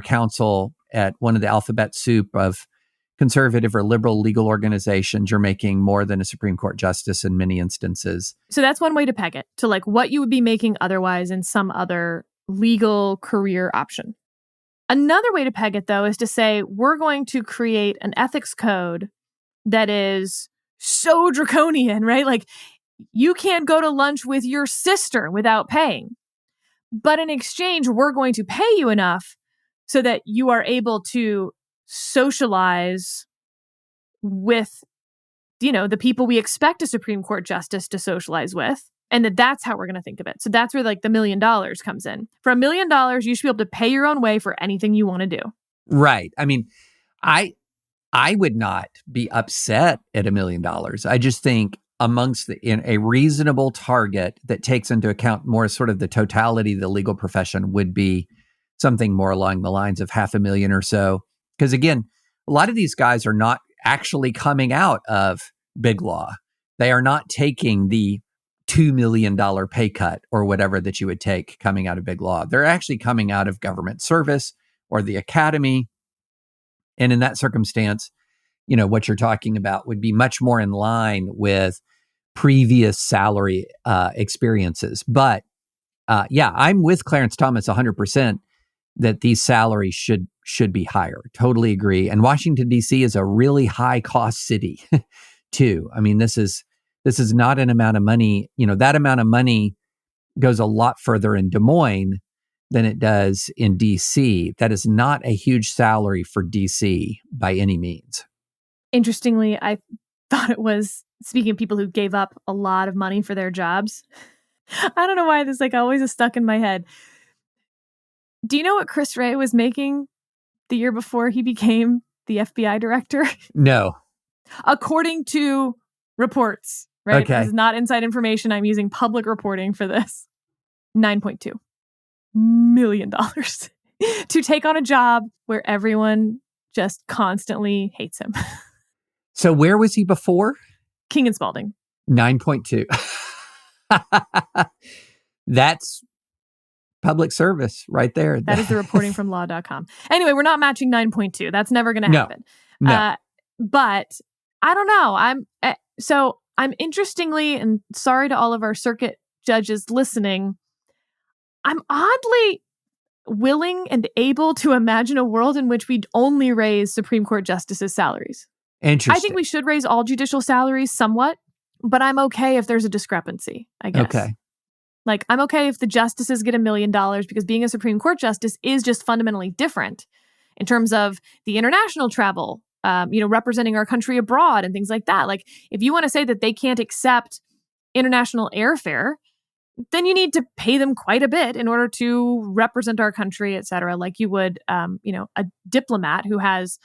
counsel at one of the alphabet soup of conservative or liberal legal organizations, you're making more than a Supreme Court justice in many instances. So that's one way to peg it, to like what you would be making otherwise in some other legal career option. Another way to peg it, though, is to say we're going to create an ethics code that is so draconian, right? Like you can't go to lunch with your sister without paying. But in exchange, we're going to pay you enough so that you are able to socialize with, the people we expect a Supreme Court justice to socialize with. And that's how we're going to think of it. So that's where like the $1 million comes in. For $1 million, you should be able to pay your own way for anything you want to do. Right. I mean, I would not be upset at $1 million. I just think in a reasonable target that takes into account more sort of the totality of the legal profession would be something more along the lines of $500,000 or so. Because again, a lot of these guys are not actually coming out of big law. They are not taking the $2 million pay cut or whatever that you would take coming out of big law. They're actually coming out of government service or the academy. And in that circumstance, what you're talking about would be much more in line with previous salary experiences. But yeah, I'm with Clarence Thomas 100% that these salaries should be higher. Totally agree. And Washington, D.C. is a really high cost city too. I mean, this is not an amount of money. That amount of money goes a lot further in Des Moines than it does in D.C. That is not a huge salary for D.C. by any means. Interestingly, I thought it was, speaking of people who gave up a lot of money for their jobs, I don't know why this always is stuck in my head. Do you know what Chris Wray was making the year before he became the FBI director? No. According to reports, right? Okay. This is not inside information. I'm using public reporting for this. $9.2 million to take on a job where everyone just constantly hates him. So where was he before? King and Spalding. 9.2. That's public service right there. That is the reporting from law.com. Anyway, we're not matching 9.2. That's never going to happen. No. But I don't know. I'm interestingly, and sorry to all of our circuit judges listening, I'm oddly willing and able to imagine a world in which we'd only raise Supreme Court justices' salaries. Interesting. I think we should raise all judicial salaries somewhat, but I'm okay if there's a discrepancy, I guess. Okay. I'm okay if the justices get $1 million because being a Supreme Court justice is just fundamentally different in terms of the international travel, representing our country abroad and things like that. If you want to say that they can't accept international airfare, then you need to pay them quite a bit in order to represent our country, et cetera, like you would, a diplomat who has,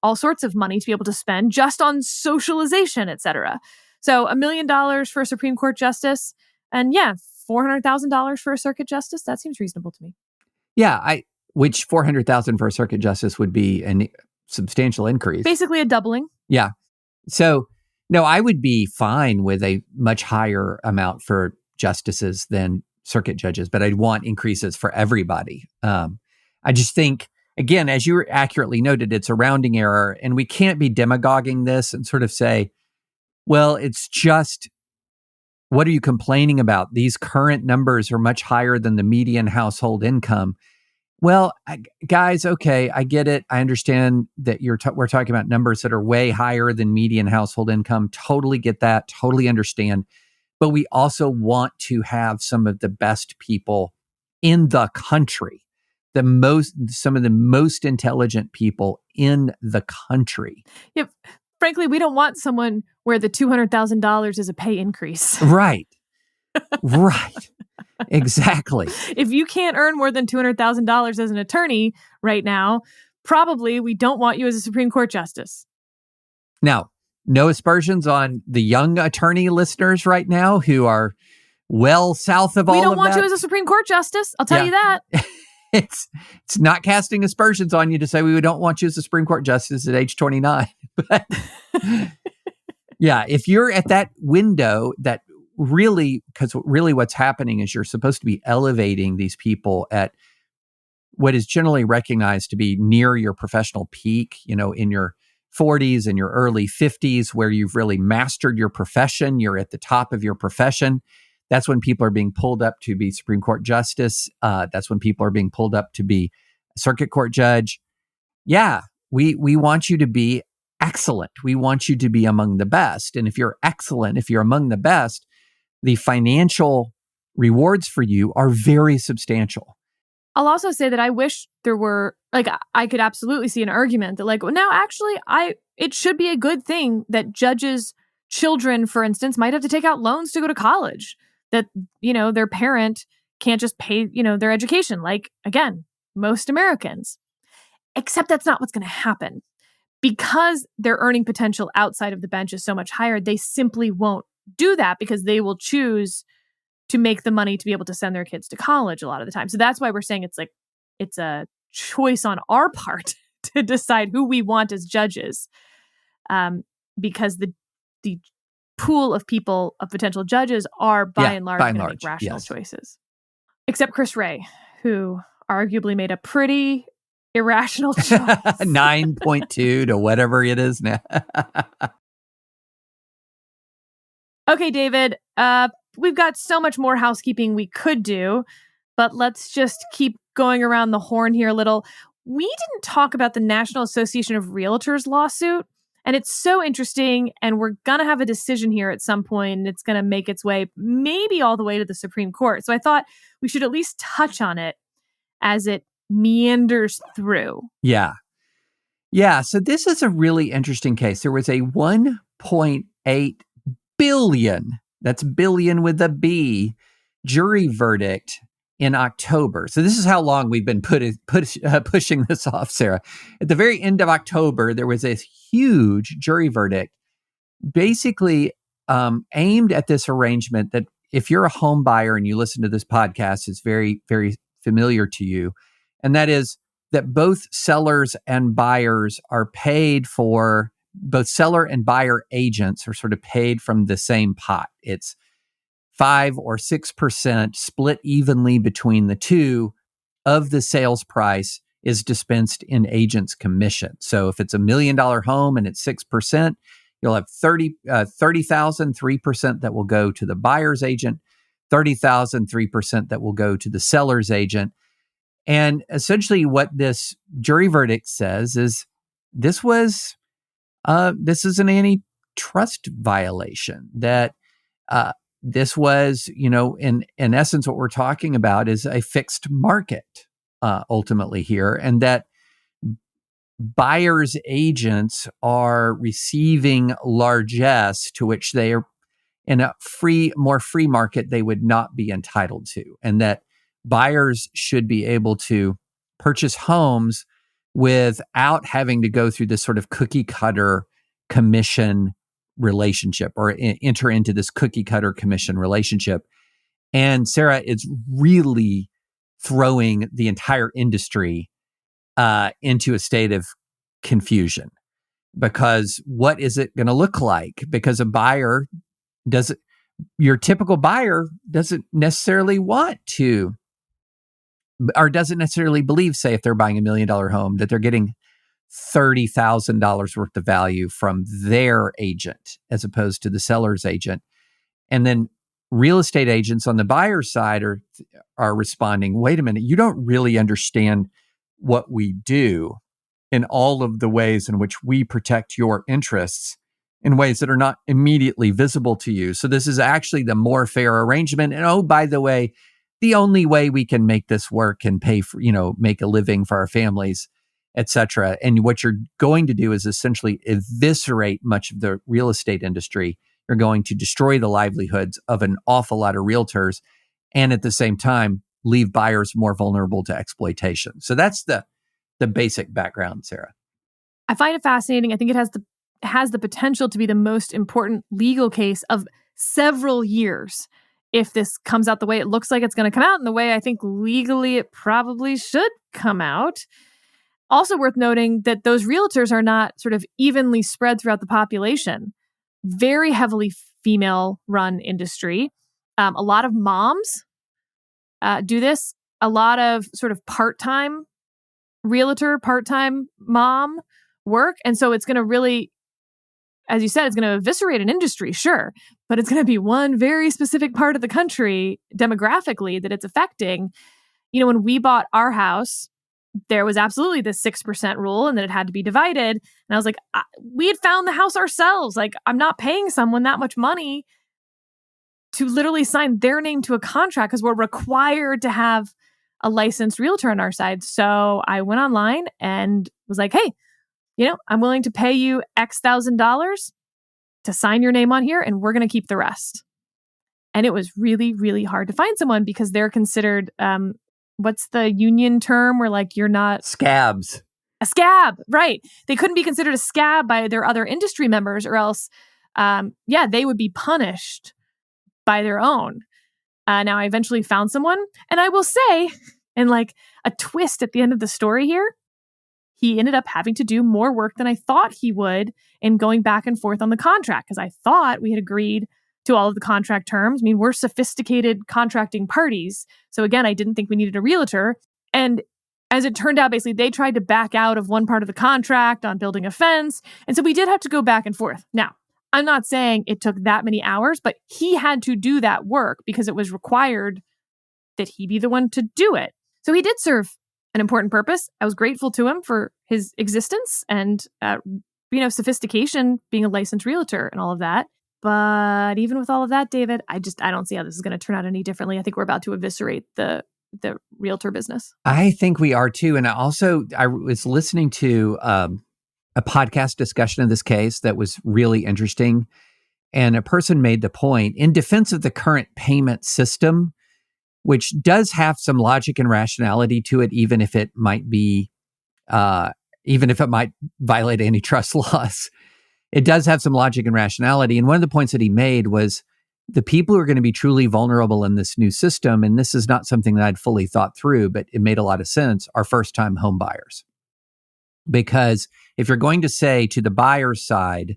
all sorts of money to be able to spend just on socialization, et cetera. So $1 million for a Supreme Court justice, and $400,000 for a circuit justice, that seems reasonable to me. Yeah, which $400,000 for a circuit justice would be a substantial increase. Basically a doubling. Yeah. So, no, I would be fine with a much higher amount for justices than circuit judges, but I'd want increases for everybody. I just think, again, as you accurately noted, it's a rounding error, and we can't be demagoguing this and sort of say, well, it's just, what are you complaining about? These current numbers are much higher than the median household income. Well, guys, okay, I get it. I understand that we're talking about numbers that are way higher than median household income. Totally get that. Totally understand. But we also want to have some of the best people in the country, some of the most intelligent people in the country. Yep. Frankly, we don't want someone where the $200,000 is a pay increase. Right. Right. Exactly. If you can't earn more than $200,000 as an attorney right now, probably we don't want you as a Supreme Court justice. Now, no aspersions on the young attorney listeners right now who are well south of all of that. We don't want you as a Supreme Court justice. I'll tell you that. It's not casting aspersions on you to say we don't want you as a Supreme Court justice at age 29. But yeah, if you're at that window, that really, because really what's happening is you're supposed to be elevating these people at what is generally recognized to be near your professional peak, in your 40s and your early 50s, where you've really mastered your profession. You're at the top of your profession. That's when people are being pulled up to be Supreme Court justice. That's when people are being pulled up to be a circuit court judge. Yeah, we want you to be excellent. We want you to be among the best. And if you're excellent, if you're among the best, the financial rewards for you are very substantial. I'll also say that I wish there were, I could absolutely see an argument that it should be a good thing that judges' children, for instance, might have to take out loans to go to college, that, their parent can't just pay, their education. Again, most Americans. Except that's not what's going to happen. Because their earning potential outside of the bench is so much higher, they simply won't do that because they will choose to make the money to be able to send their kids to college a lot of the time. So that's why we're saying it's a choice on our part to decide who we want as judges, because the pool of people, of potential judges, are by and large going to make rational choices. Except Chris Wray, who arguably made a pretty irrational choice. 9.2 to whatever it is now. Okay, David, we've got so much more housekeeping we could do, but let's just keep going around the horn here a little. We didn't talk about the National Association of Realtors lawsuit, and it's so interesting, and we're going to have a decision here at some point, and it's going to make its way maybe all the way to the Supreme Court. So I thought we should at least touch on it as it meanders through. Yeah. So this is a really interesting case. There was a 1.8 billion, that's billion with a B, jury verdict in October. So this is how long we've been pushing this off, Sarah. At the very end of October, there was a huge jury verdict basically aimed at this arrangement that if you're a home buyer and you listen to this podcast, it's very, very familiar to you. And that is that both sellers and buyers are paid for, both seller and buyer agents are sort of paid from the same pot. It's 5 or 6% split evenly between the two of the sales price is dispensed in agent's commission. So if it's $1 million home and it's 6%, you'll have 30,000, 3% that will go to the buyer's agent, 30,000, 3% that will go to the seller's agent. And essentially what this jury verdict says is this is an antitrust violation, that this was, in essence, what we're talking about is a fixed market ultimately here, and that buyers' agents are receiving largesse to which they are in a more free market they would not be entitled to, and that buyers should be able to purchase homes without having to go through this sort of cookie cutter commission relationship or enter into this cookie cutter commission relationship. And Sarah, it's really throwing the entire industry into a state of confusion, because what is it going to look like? Because your typical buyer doesn't necessarily want to, or doesn't necessarily believe, say, if they're buying $1 million home, that they're getting $30,000 worth of value from their agent as opposed to the seller's agent. And then real estate agents on the buyer's side are responding, wait a minute, you don't really understand what we do in all of the ways in which we protect your interests in ways that are not immediately visible to you. So this is actually the more fair arrangement. And oh, by the way, the only way we can make this work and pay for, make a living for our families, etc. And what you're going to do is essentially eviscerate much of the real estate industry. You're going to destroy the livelihoods of an awful lot of realtors, and at the same time, leave buyers more vulnerable to exploitation. So that's the basic background, Sarah. I find it fascinating. I think it has the potential to be the most important legal case of several years if this comes out the way it looks like it's going to come out, and the way I think legally it probably should come out. Also worth noting that those realtors are not sort of evenly spread throughout the population. Very heavily female-run industry. A lot of moms do this. A lot of sort of part-time realtor, part-time mom work. And so it's going to really, as you said, it's going to eviscerate an industry, sure, but it's going to be one very specific part of the country demographically that it's affecting. When we bought our house, there was absolutely this 6% rule and that it had to be divided. And I was like, we had found the house ourselves. Like, I'm not paying someone that much money to literally sign their name to a contract because we're required to have a licensed realtor on our side. So I went online and was like, hey, I'm willing to pay you X $1,000 to sign your name on here, and we're going to keep the rest. And it was really, really hard to find someone because they're considered, what's the union term where like you're not... Scabs. A scab, right. They couldn't be considered a scab by their other industry members, or else, they would be punished by their own. Now, I eventually found someone, and I will say, and like a twist at the end of the story here, he ended up having to do more work than I thought he would in going back and forth on the contract, because I thought we had agreed to all of the contract terms. I mean, we're sophisticated contracting parties. So again, I didn't think we needed a realtor. And as it turned out, basically, they tried to back out of one part of the contract on building a fence. And so we did have to go back and forth. Now, I'm not saying it took that many hours, but he had to do that work because it was required that he be the one to do it. So he did serve an important purpose. I was grateful to him for his existence and, sophistication, being a licensed realtor and all of that. But even with all of that, David, I don't see how this is going to turn out any differently. I think we're about to eviscerate the realtor business. I think we are too. And I was listening to a podcast discussion of this case that was really interesting. And a person made the point in defense of the current payment system, which does have some logic and rationality to it, even if it might violate antitrust laws. It does have some logic and rationality. And one of the points that he made was the people who are going to be truly vulnerable in this new system, and this is not something that I'd fully thought through, but it made a lot of sense, are first-time home buyers. Because if you're going to say to the buyer's side,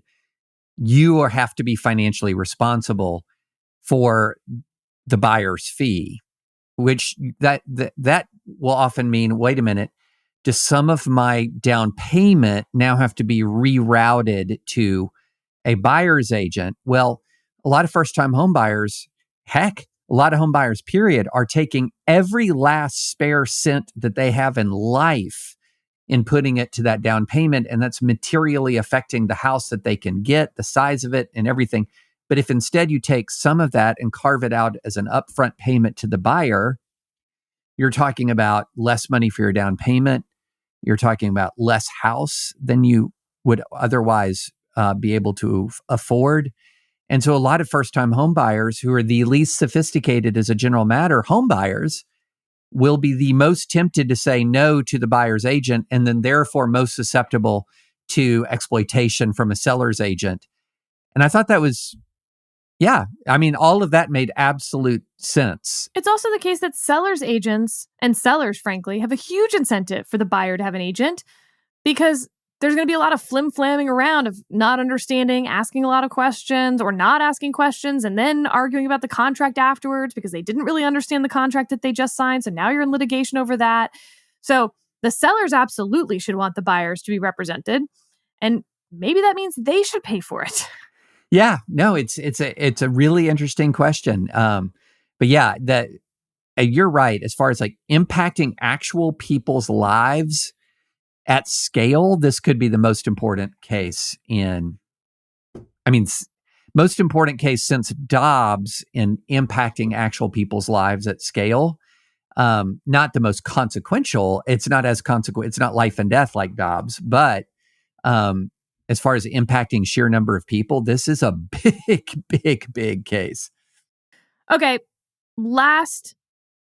you have to be financially responsible for the buyer's fee, which that will often mean, wait a minute, does some of my down payment now have to be rerouted to a buyer's agent? Well, a lot of first-time home buyers, heck, a lot of home buyers, period, are taking every last spare cent that they have in life in putting it to that down payment, and that's materially affecting the house that they can get, the size of it, and everything. But if instead you take some of that and carve it out as an upfront payment to the buyer, you're talking about less money for your down payment. You're talking about less house than you would otherwise be able to afford. And so a lot of first-time home buyers who are the least sophisticated as a general matter, home buyers, will be the most tempted to say no to the buyer's agent and then therefore most susceptible to exploitation from a seller's agent. And I thought that was, all of that made absolute sense. It's also the case that sellers' agents and sellers, frankly, have a huge incentive for the buyer to have an agent because there's going to be a lot of flim-flamming around of not understanding, asking a lot of questions or not asking questions and then arguing about the contract afterwards because they didn't really understand the contract that they just signed. So now you're in litigation over that. So the sellers absolutely should want the buyers to be represented. And maybe that means they should pay for it. Yeah, no, it's a really interesting question. But yeah, you're right. As far as like impacting actual people's lives at scale, this could be the most important case most important case since Dobbs in impacting actual people's lives at scale. Not the most consequential. It's not as consequential. It's not life and death like Dobbs, but as far as impacting sheer number of people, this is a big case. Okay, last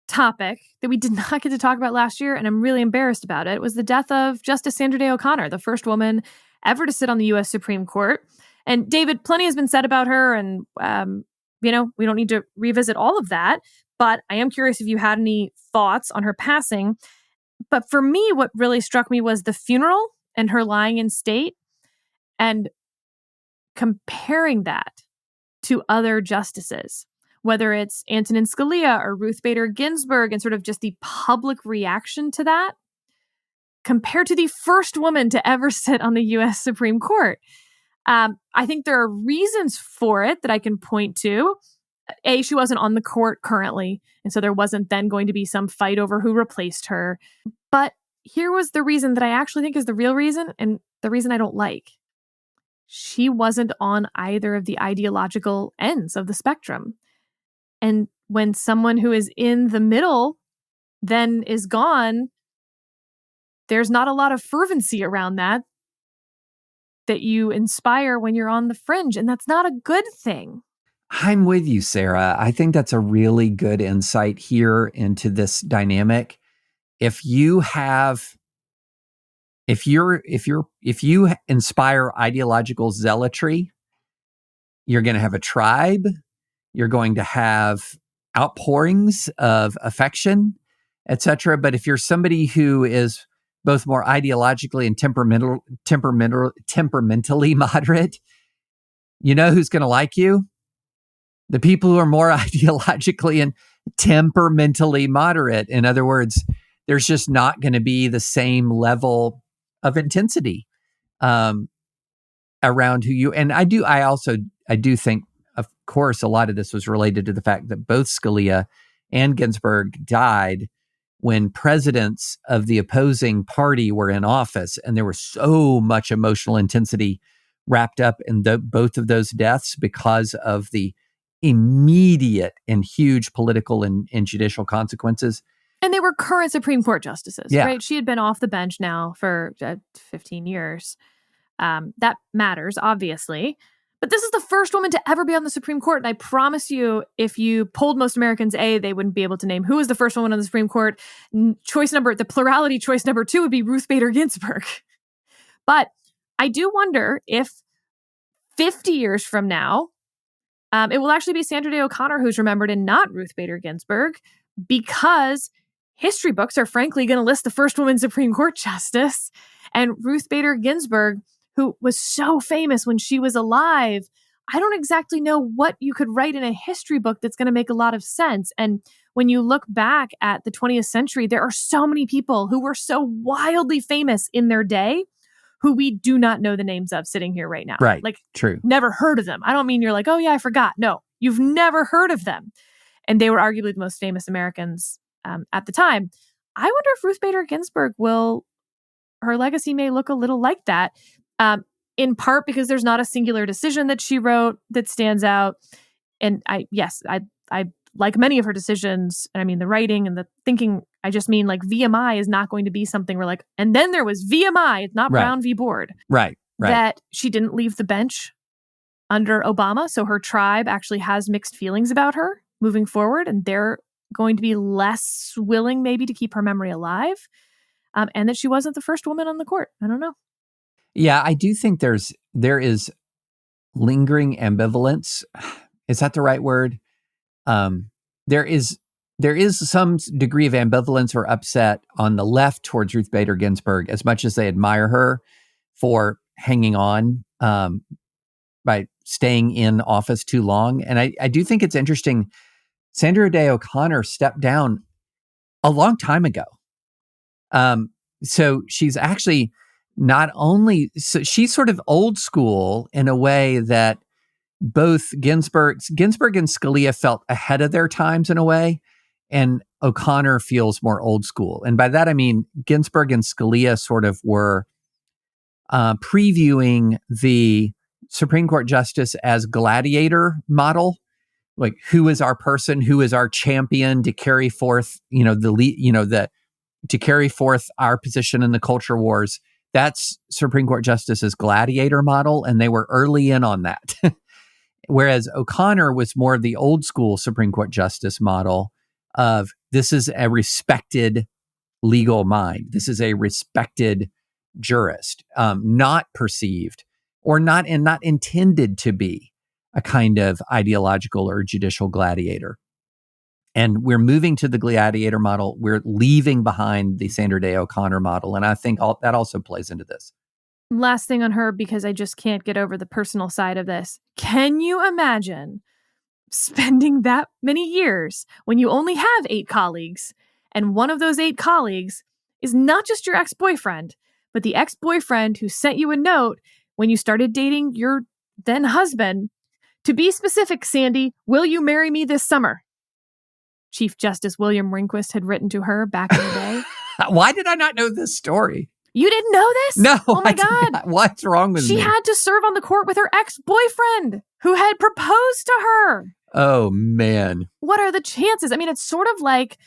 topic that we did not get to talk about last year, and I'm really embarrassed about it, was the death of Justice Sandra Day O'Connor, the first woman ever to sit on the U.S. Supreme Court. And David, plenty has been said about her, and we don't need to revisit all of that, but I am curious if you had any thoughts on her passing. But for me, what really struck me was the funeral and her lying in state, and comparing that to other justices, whether it's Antonin Scalia or Ruth Bader Ginsburg, and sort of just the public reaction to that, compared to the first woman to ever sit on the U.S. Supreme Court. I think there are reasons for it that I can point to. A, she wasn't on the court currently, and so there wasn't then going to be some fight over who replaced her. But here was the reason that I actually think is the real reason, and the reason I don't like. She wasn't on either of the ideological ends of the spectrum. And when someone who is in the middle then is gone, there's not a lot of fervency around that you inspire when you're on the fringe. And that's not a good thing. I'm with you, Sarah. I think that's a really good insight here into this dynamic. If you inspire ideological zealotry, you're going to have a tribe. You're going to have outpourings of affection, etc. But if you're somebody who is both more ideologically and temperamentally moderate, you know who's going to like you? The people who are more ideologically and temperamentally moderate. In other words, there's just not going to be the same level of intensity. around who you, and I do think, of course, a lot of this was related to the fact that both Scalia and Ginsburg died when presidents of the opposing party were in office, and there was so much emotional intensity wrapped up in both of those deaths because of the immediate and huge political and judicial consequences. And they were current Supreme Court justices, Yeah. right? She had been off the bench now for 15 years. That matters, obviously. But this is the first woman to ever be on the Supreme Court. And I promise you, if you polled most Americans, they wouldn't be able to name who was the first woman on the Supreme Court. The plurality choice number 2 would be Ruth Bader Ginsburg. But I do wonder if 50 years from now, it will actually be Sandra Day O'Connor who's remembered and not Ruth Bader Ginsburg, because history books are frankly going to list the first woman Supreme Court justice. And Ruth Bader Ginsburg, who was so famous when she was alive, I don't exactly know what you could write in a history book that's going to make a lot of sense. And when you look back at the 20th century, there are so many people who were so wildly famous in their day who we do not know the names of sitting here right now. Right. Like, true. Never heard of them. I don't mean you're like, oh yeah, I forgot. No, you've never heard of them. And they were arguably the most famous Americans at the time. I wonder if Ruth Bader Ginsburg her legacy may look a little like that, in part because there's not a singular decision that she wrote that stands out. And I like many of her decisions, and I mean the writing and the thinking, I just mean like VMI is not going to be something where like, and then there was VMI, it's not Brown v. Board. Right. That she didn't leave the bench under Obama. So her tribe actually has mixed feelings about her moving forward, and they're going to be less willing maybe to keep her memory alive. And that she wasn't the first woman on the court. I don't know. Yeah, I do think there is lingering ambivalence. Is that the right word? There is some degree of ambivalence or upset on the left towards Ruth Bader Ginsburg, as much as they admire her for hanging on by staying in office too long. And I do think it's interesting. Sandra Day O'Connor stepped down a long time ago. So she's actually she's sort of old school in a way that both Ginsburg and Scalia felt ahead of their times in a way, and O'Connor feels more old school. And by that, I mean, Ginsburg and Scalia sort of were previewing the Supreme Court justice as gladiator model. Like, who is our person? Who is our champion to carry forth, to carry forth our position in the culture wars? That's Supreme Court justice's gladiator model, and they were early in on that. Whereas O'Connor was more of the old school Supreme Court justice model of, this is a respected legal mind. This is a respected jurist, not perceived or not intended to be a kind of ideological or judicial gladiator. And we're moving to the gladiator model. We're leaving behind the Sandra Day O'Connor model. And I think that also plays into this. Last thing on her, because I just can't get over the personal side of this. Can you imagine spending that many years when you only have 8 colleagues, and one of those 8 colleagues is not just your ex-boyfriend, but the ex-boyfriend who sent you a note when you started dating your then husband? To be specific, Sandy, will you marry me this summer? Chief Justice William Rehnquist had written to her back in the day. Why did I not know this story? You didn't know this? No. Oh my God. What's wrong with me? She had to serve on the court with her ex-boyfriend who had proposed to her. Oh, man. What are the chances? I mean, it's sort of like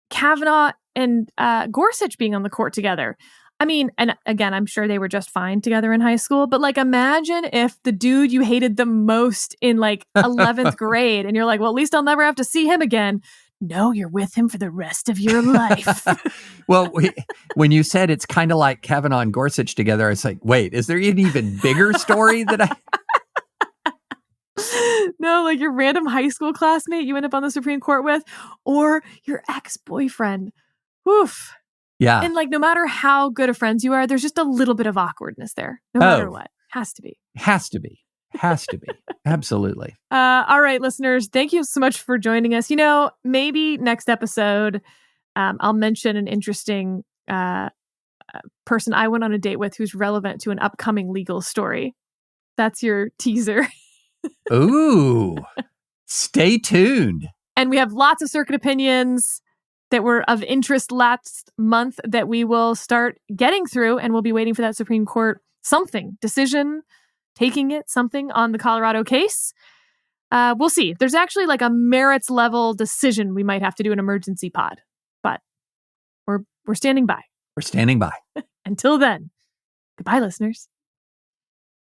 Kavanaugh and Gorsuch being on the court together. I mean, and again, I'm sure they were just fine together in high school, but like, imagine if the dude you hated the most in like 11th grade, and you're like, well, at least I'll never have to see him again. No, you're with him for the rest of your life. Well, when you said it's kind of like Kavanaugh and Gorsuch together, I was like, wait, is there an even bigger story that I... No, like your random high school classmate you end up on the Supreme Court with, or your ex-boyfriend. Oof. Yeah. And like, no matter how good of friends you are, there's just a little bit of awkwardness there. No matter what. Has to be. Absolutely. All right, listeners, thank you so much for joining us. Maybe next episode, I'll mention an interesting person I went on a date with who's relevant to an upcoming legal story. That's your teaser. Ooh, stay tuned. And we have lots of circuit opinions that were of interest last month that we will start getting through, and we'll be waiting for that Supreme Court decision, taking it, something on the Colorado case. We'll see. There's actually like a merits level decision. We might have to do an emergency pod, but we're standing by. We're standing by. Until then, goodbye, listeners.